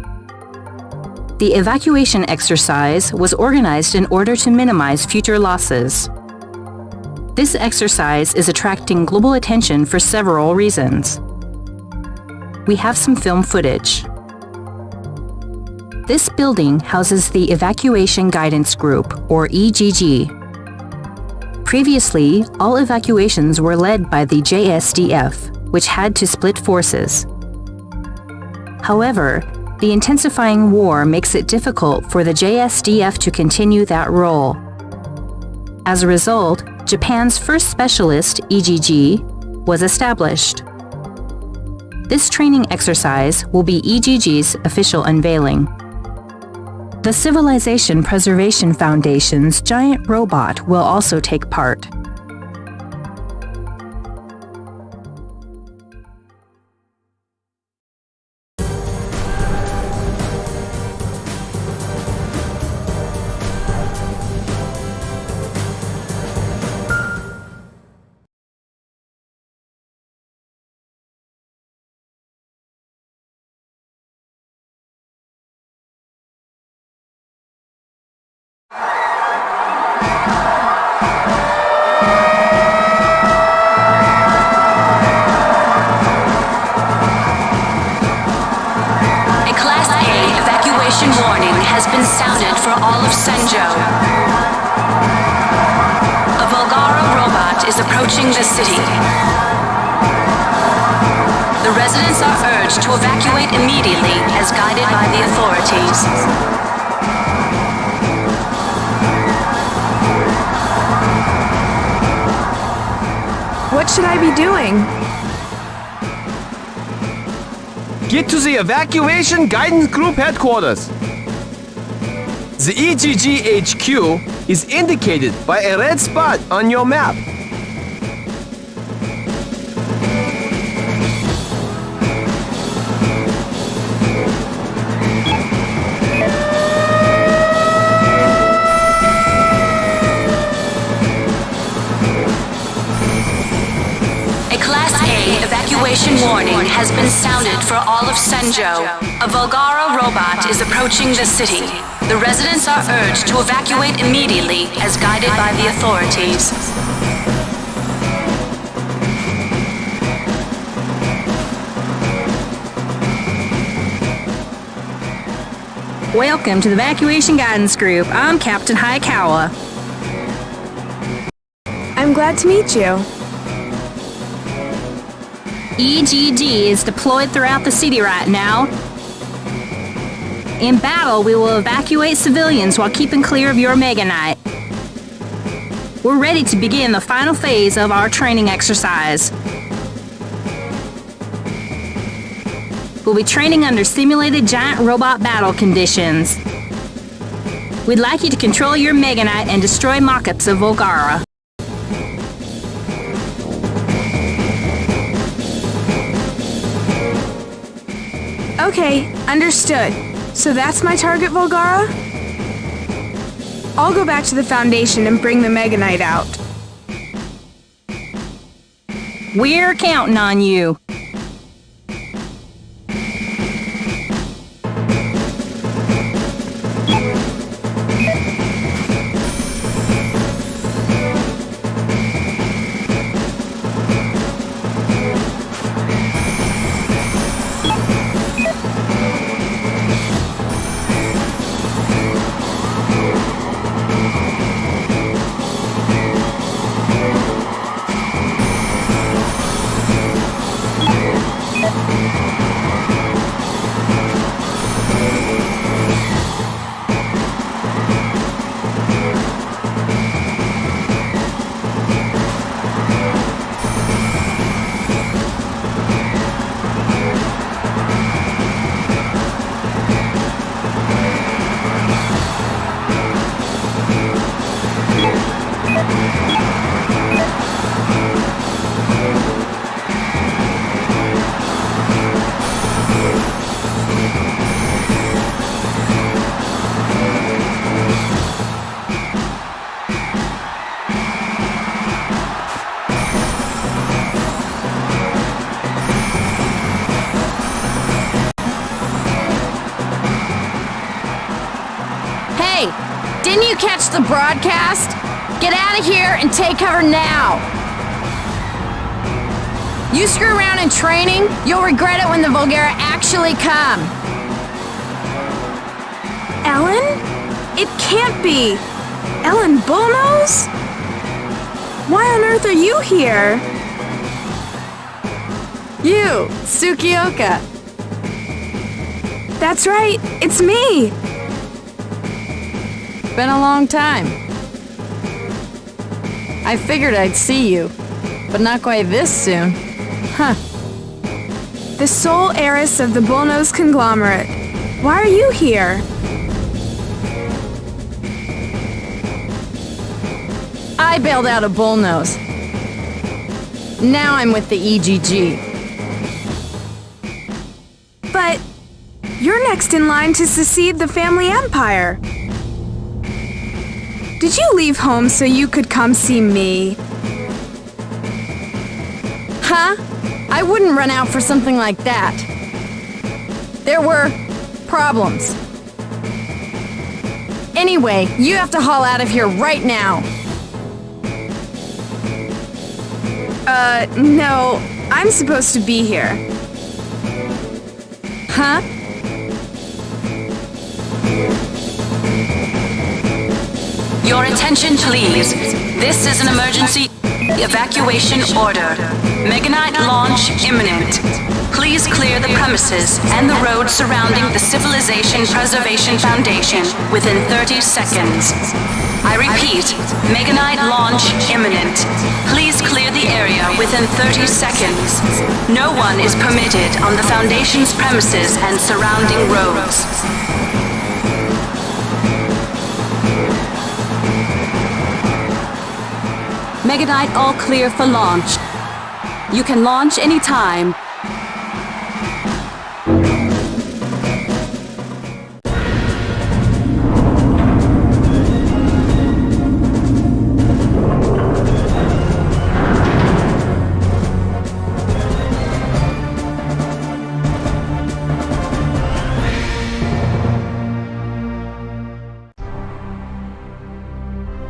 The evacuation exercise was organized in order to minimize future losses. This exercise is attracting global attention for several reasons. We have some film footage. This building houses the Evacuation Guidance Group, or EGG. Previously, all evacuations were led by the JSDF, which had to split forces. However, the intensifying war makes it difficult for the JSDF to continue that role. As a result, Japan's first specialist, EGG, was established. This training exercise will be EGG's official unveiling. The Civilization Preservation Foundation's giant robot will also take part. Warning has been sounded for all of Senjo. A Volgara robot is approaching the city. The residents are urged to evacuate immediately as guided by the authorities. What should I be doing? Get to the Evacuation Guidance Group headquarters. The EGG HQ is indicated by a red spot on your map. Evacuation warning has been sounded for all of Senjo. A Volgara robot is approaching the city. The residents are urged to evacuate immediately as guided by the authorities. Welcome to the Evacuation Guidance Group. I'm Captain Hayakawa. I'm glad to meet you. EGG is deployed throughout the city right now. In battle, we will evacuate civilians while keeping clear of your Meganite. We're ready to begin the final phase of our training exercise. We'll be training under simulated giant robot battle conditions. We'd like you to control your Meganite and destroy mock-ups of Volgara. Okay, understood. So that's my target, Volgara? I'll go back to the Foundation and bring the Meganite out. We're counting on you. Didn't you catch the broadcast? Get out of here and take cover now! You screw around in training, you'll regret it when the Volgara actually come. Ellen? It can't be! Ellen Bullnose? Why on earth are you here? You, Tsukioka. That's right, it's me! Been a long time. I figured I'd see you, but not quite this soon. Huh. The sole heiress of the Bullnose conglomerate. Why are you here? I bailed out of Bullnose. Now I'm with the EGG. But you're next in line to secede the family empire. Did you leave home so you could come see me? Huh? I wouldn't run out for something like that. There were problems. Anyway, you have to haul out of here right now. No, I'm supposed to be here. Huh? Your attention, please. This is an emergency evacuation order. Meganite launch imminent. Please clear the premises and the road surrounding the Civilization Preservation Foundation within 30 seconds. I repeat, Meganite launch imminent. Please clear the area within 30 seconds. No one is permitted on the Foundation's premises and surrounding roads. Meganite all clear for launch. You can launch anytime.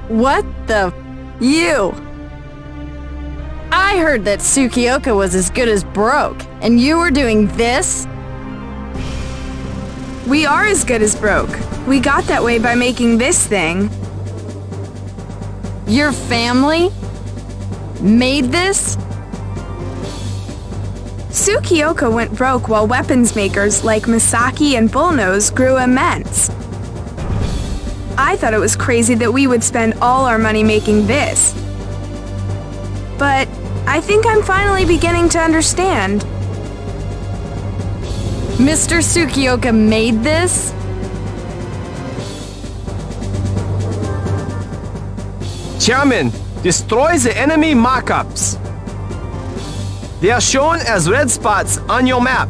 What the... You! I heard that Tsukioka was as good as broke, and you were doing this? We are as good as broke. We got that way by making this thing. Your family made this? Tsukioka went broke while weapons makers like Misaki and Bullnose grew immense. I thought it was crazy that we would spend all our money making this. But I think I'm finally beginning to understand. Mr. Tsukioka made this? Chairman, destroy the enemy markups. They are shown as red spots on your map.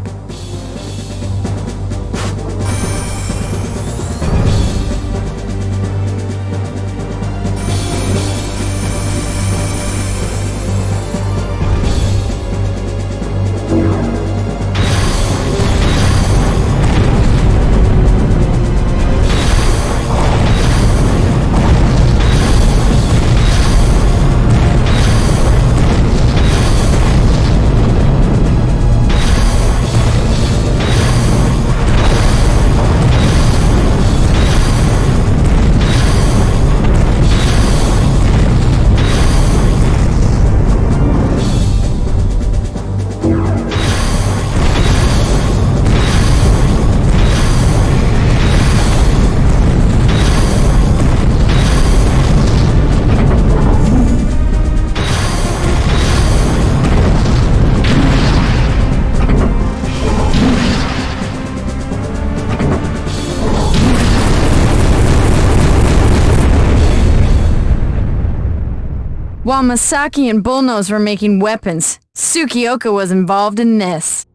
While Misaki and Bullnose were making weapons, Tsukioka was involved in this.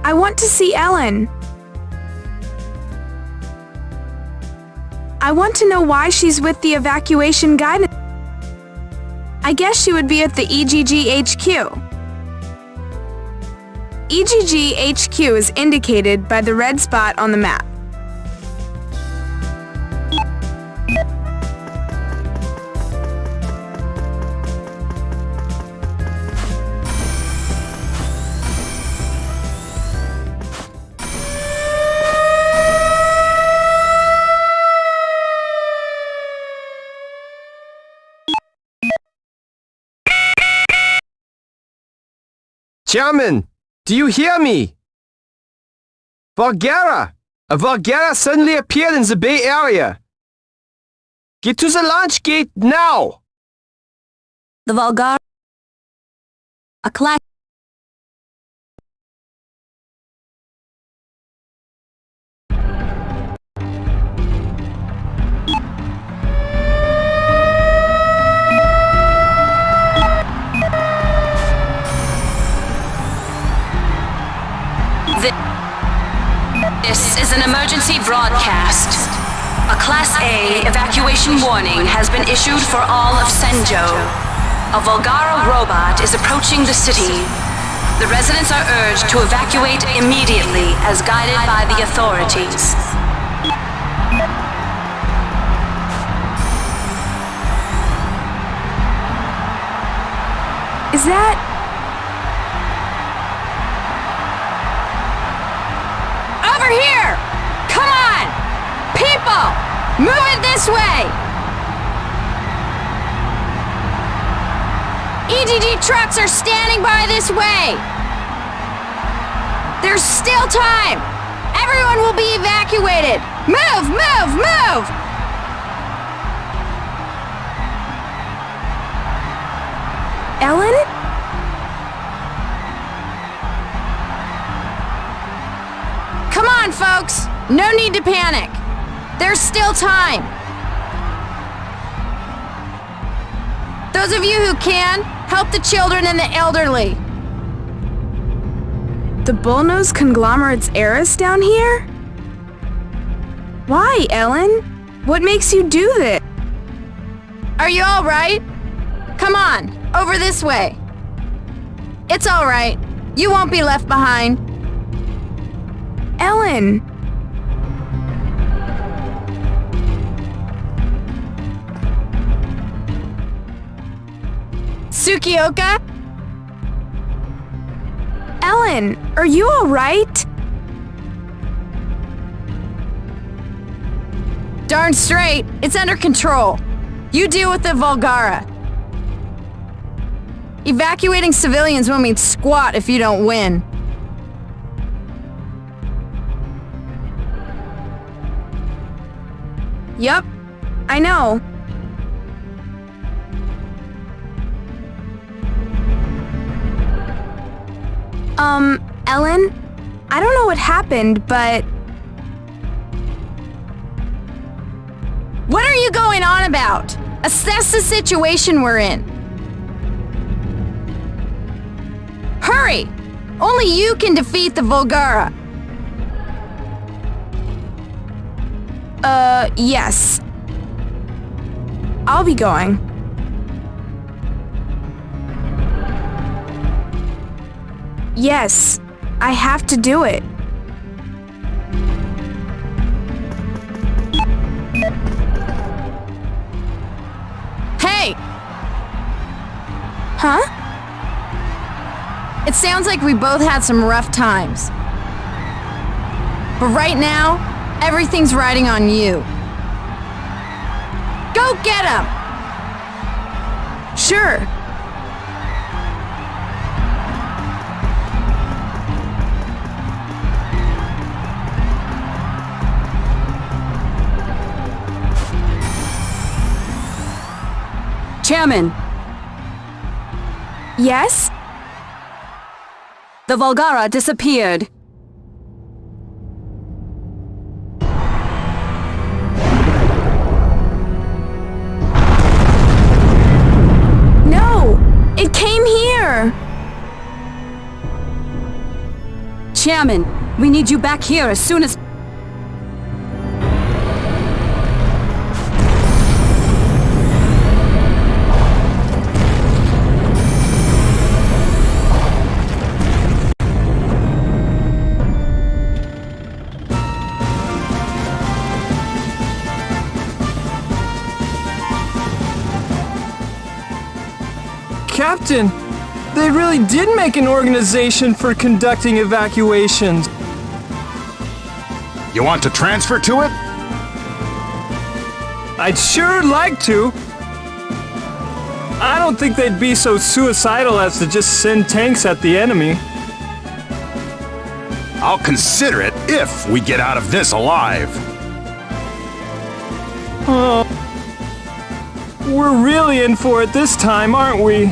I want to see Ellen. I want to know why she's with the evacuation guidance. I guess she would be at the EGG HQ. EGG HQ is indicated by the red spot on the map. Chairman, do you hear me? Volgara! A Volgara suddenly appeared in the Bay Area. Get to the launch gate now! The Volgara. A class. This is an emergency broadcast. A Class A evacuation warning has been issued for all of Senjo. A Volgara robot is approaching the city. The residents are urged to evacuate immediately as guided by the authorities. Is that... Over here! Come on! People! Move it this way! EGG trucks are standing by this way! There's still time! Everyone will be evacuated! Move, move, move! Ellen? Come on, folks! No need to panic! There's still time! Those of you who can, help the children and the elderly! The bullnose conglomerate's heiress down here? Why, Ellen? What makes you do this? Are you all right? Come on, over this way. It's all right. You won't be left behind. Ellen! Tsukioka? Ellen, are you all right? Darn straight, it's under control. You deal with the Volgara. Evacuating civilians won't mean squat if you don't win. Yup, I know. Ellen? I don't know what happened, but... What are you going on about? Assess the situation we're in. Hurry! Only you can defeat the Volgara. Yes. I'll be going. Yes, I have to do it. Hey! Huh? It sounds like we both had some rough times. But right now, everything's riding on you. Go get him! Sure. Chairman, Yes? the Volgara disappeared. No! It came here! Chairman, we need you back here as soon as... Captain, they really did make an organization for conducting evacuations. You want to transfer to it? I'd sure like to. I don't think they'd be so suicidal as to just send tanks at the enemy. I'll consider it if we get out of this alive. Oh, we're really in for it this time, aren't we?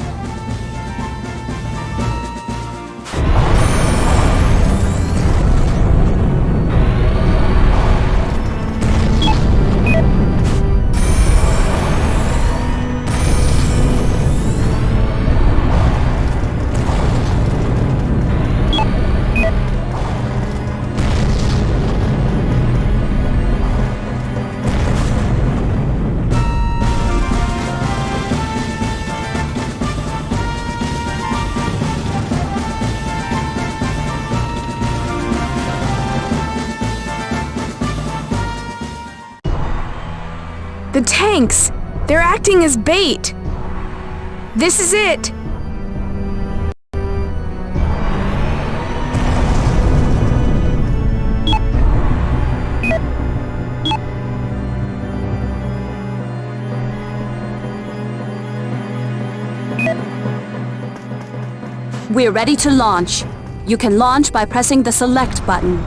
The tanks! They're acting as bait! This is it! We're ready to launch. You can launch by pressing the select button.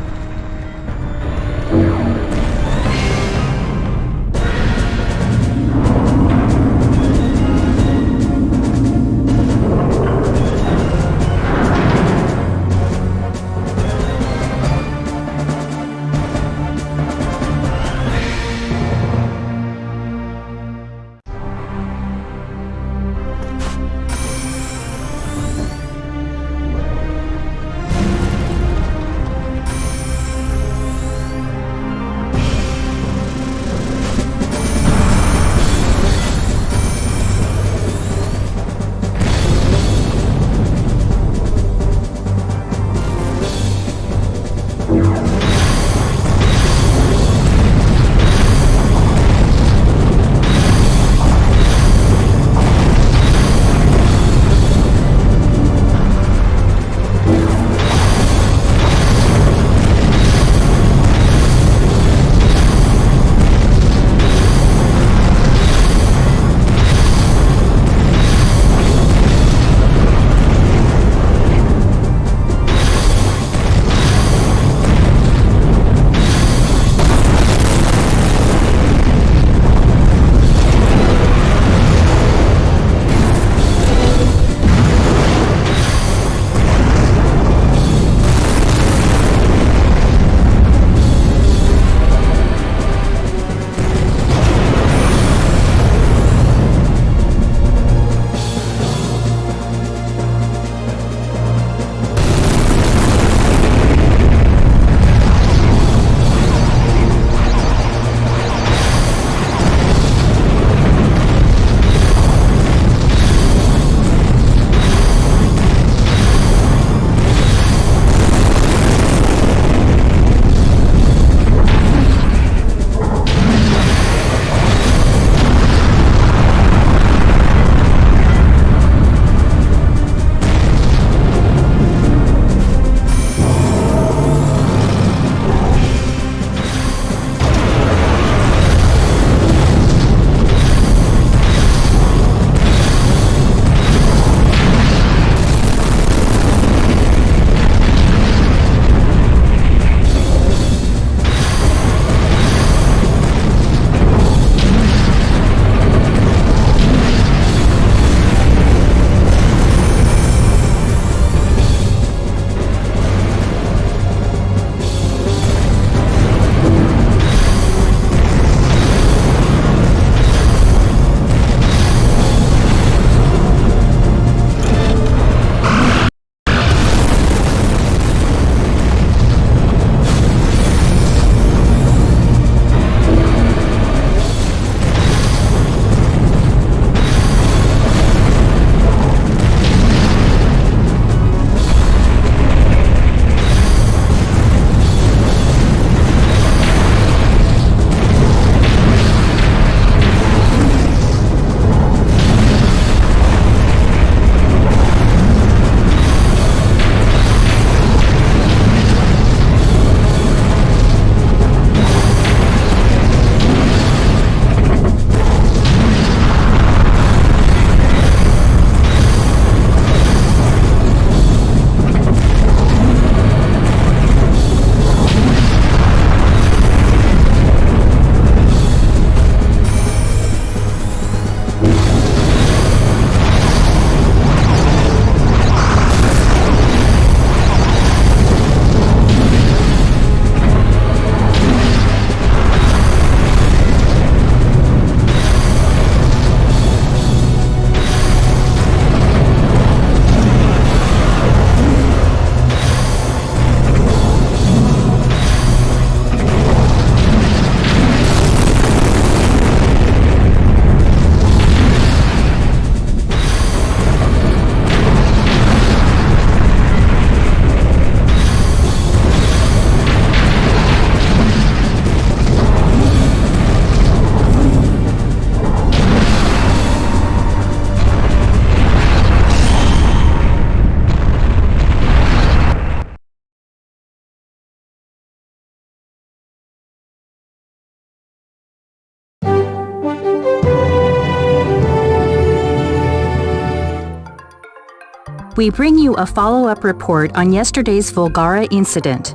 we bring you a follow-up report on yesterday's Volgara incident.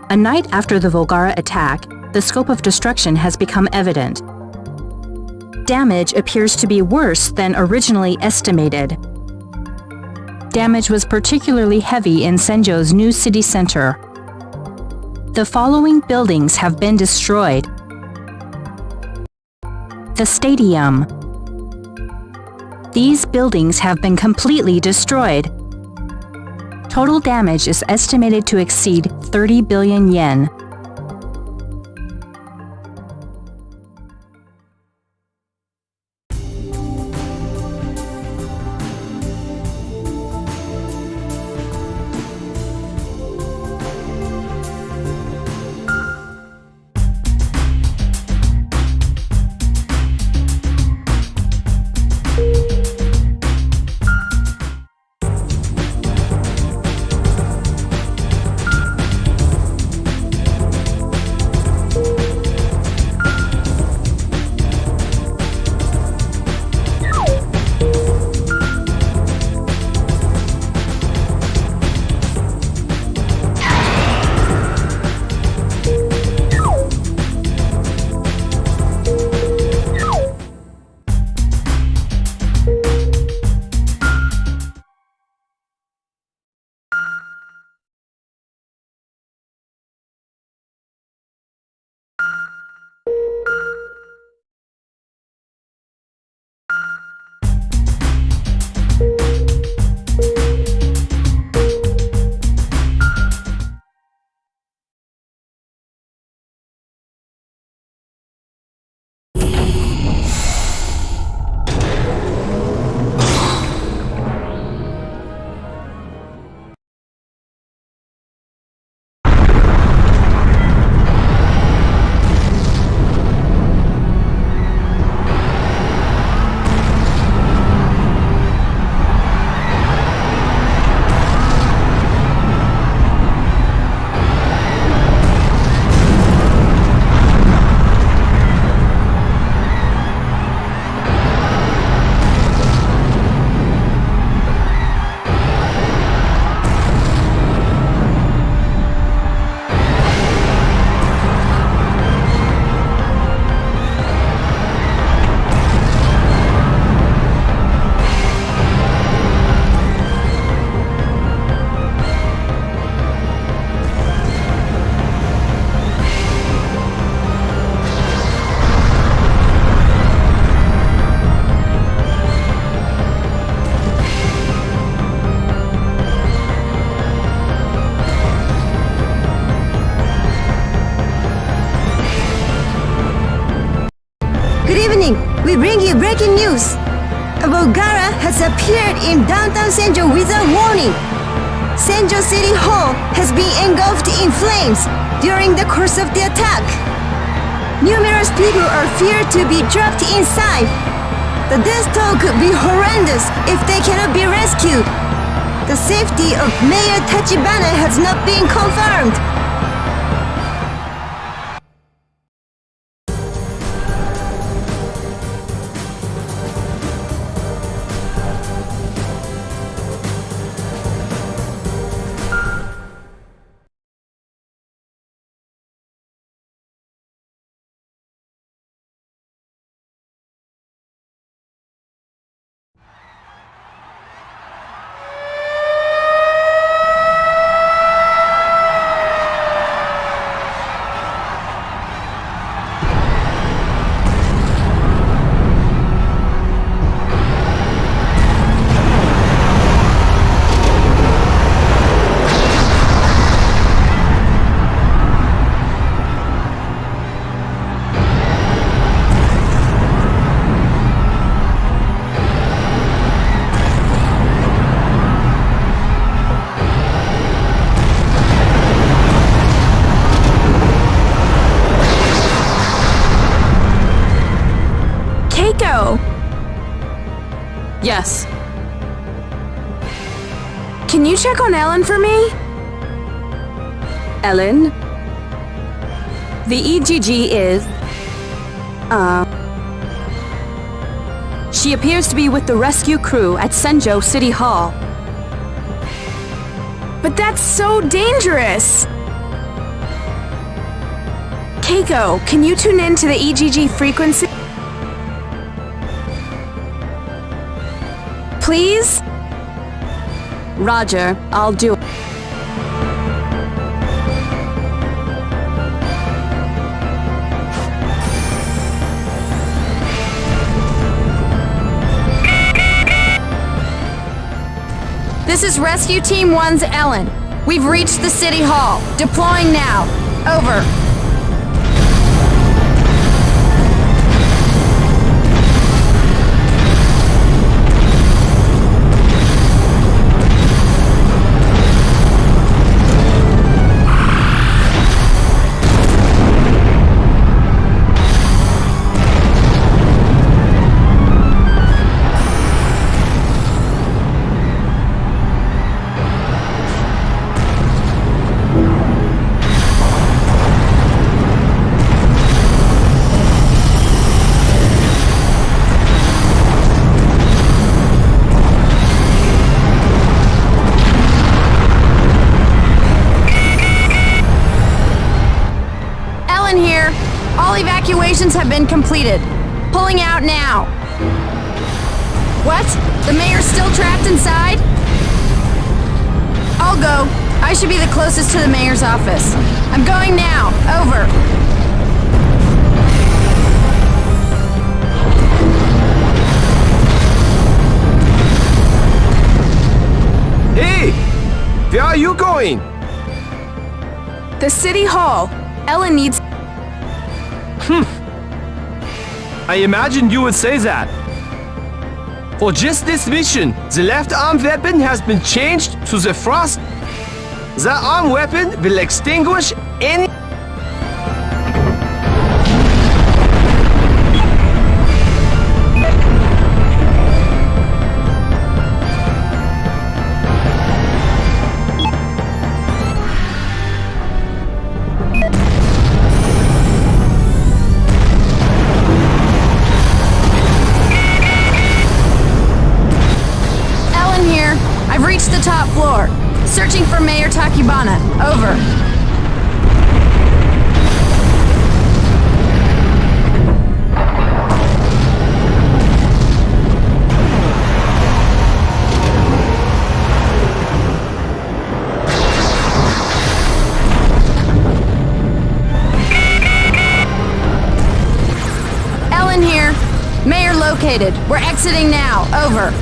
A night after the Volgara attack, the scope of destruction has become evident. Damage appears to be worse than originally estimated. Damage was particularly heavy in Senjo's new city center. The following buildings have been destroyed: the stadium. These buildings have been completely destroyed. Total damage is estimated to exceed 30 billion yen. We bring you breaking news. A Volgara has appeared in downtown Senjo without warning. Senjo City Hall has been engulfed in flames during the course of the attack. Numerous people are feared to be trapped inside. The death toll could be horrendous if they cannot be rescued. The safety of Mayor Tachibana has not been confirmed. Yes. Can you check on Ellen for me? Ellen? The EGG is... She appears to be with the rescue crew at Senjo City Hall. But that's so dangerous! Keiko, can you tune in to the EGG frequency? Please? Roger, I'll do it. This is Rescue Team 1's Ellen. We've reached the City Hall. Deploying now. Over. Here. All evacuations have been completed. Pulling out now. What? The mayor's still trapped inside? I'll go. I should be the closest to the mayor's office. I'm going now. Over. Hey! Where are you going? The City Hall. Ellen needs... I imagined you would say that. For just this mission, the left arm weapon has been changed to the thrust. The arm weapon will extinguish any... The top floor. Searching for Mayor Takibana. Over. Ellen here. Mayor located. We're exiting now. Over.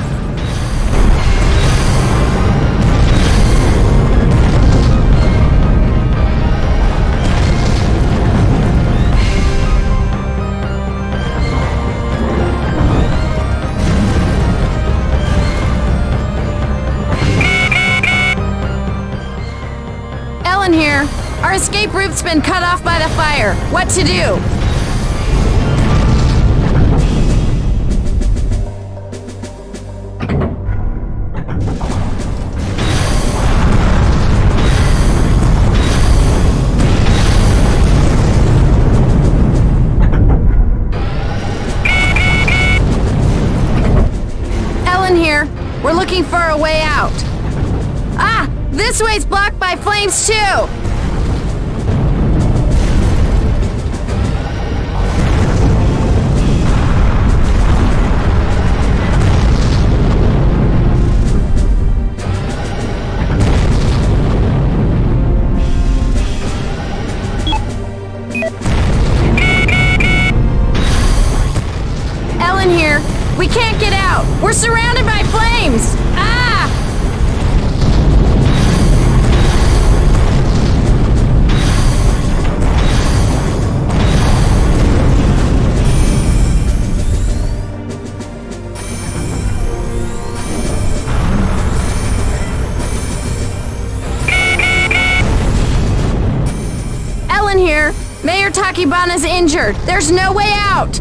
Here. Our escape route's been cut off by the fire. What to do? Ellen here. We're looking for a way out. Ah! This way's blocked by flames, too! Ellen here. We can't get out. We're surrounded by flames! Ah! Here. Mayor Takibana's injured. There's no way out.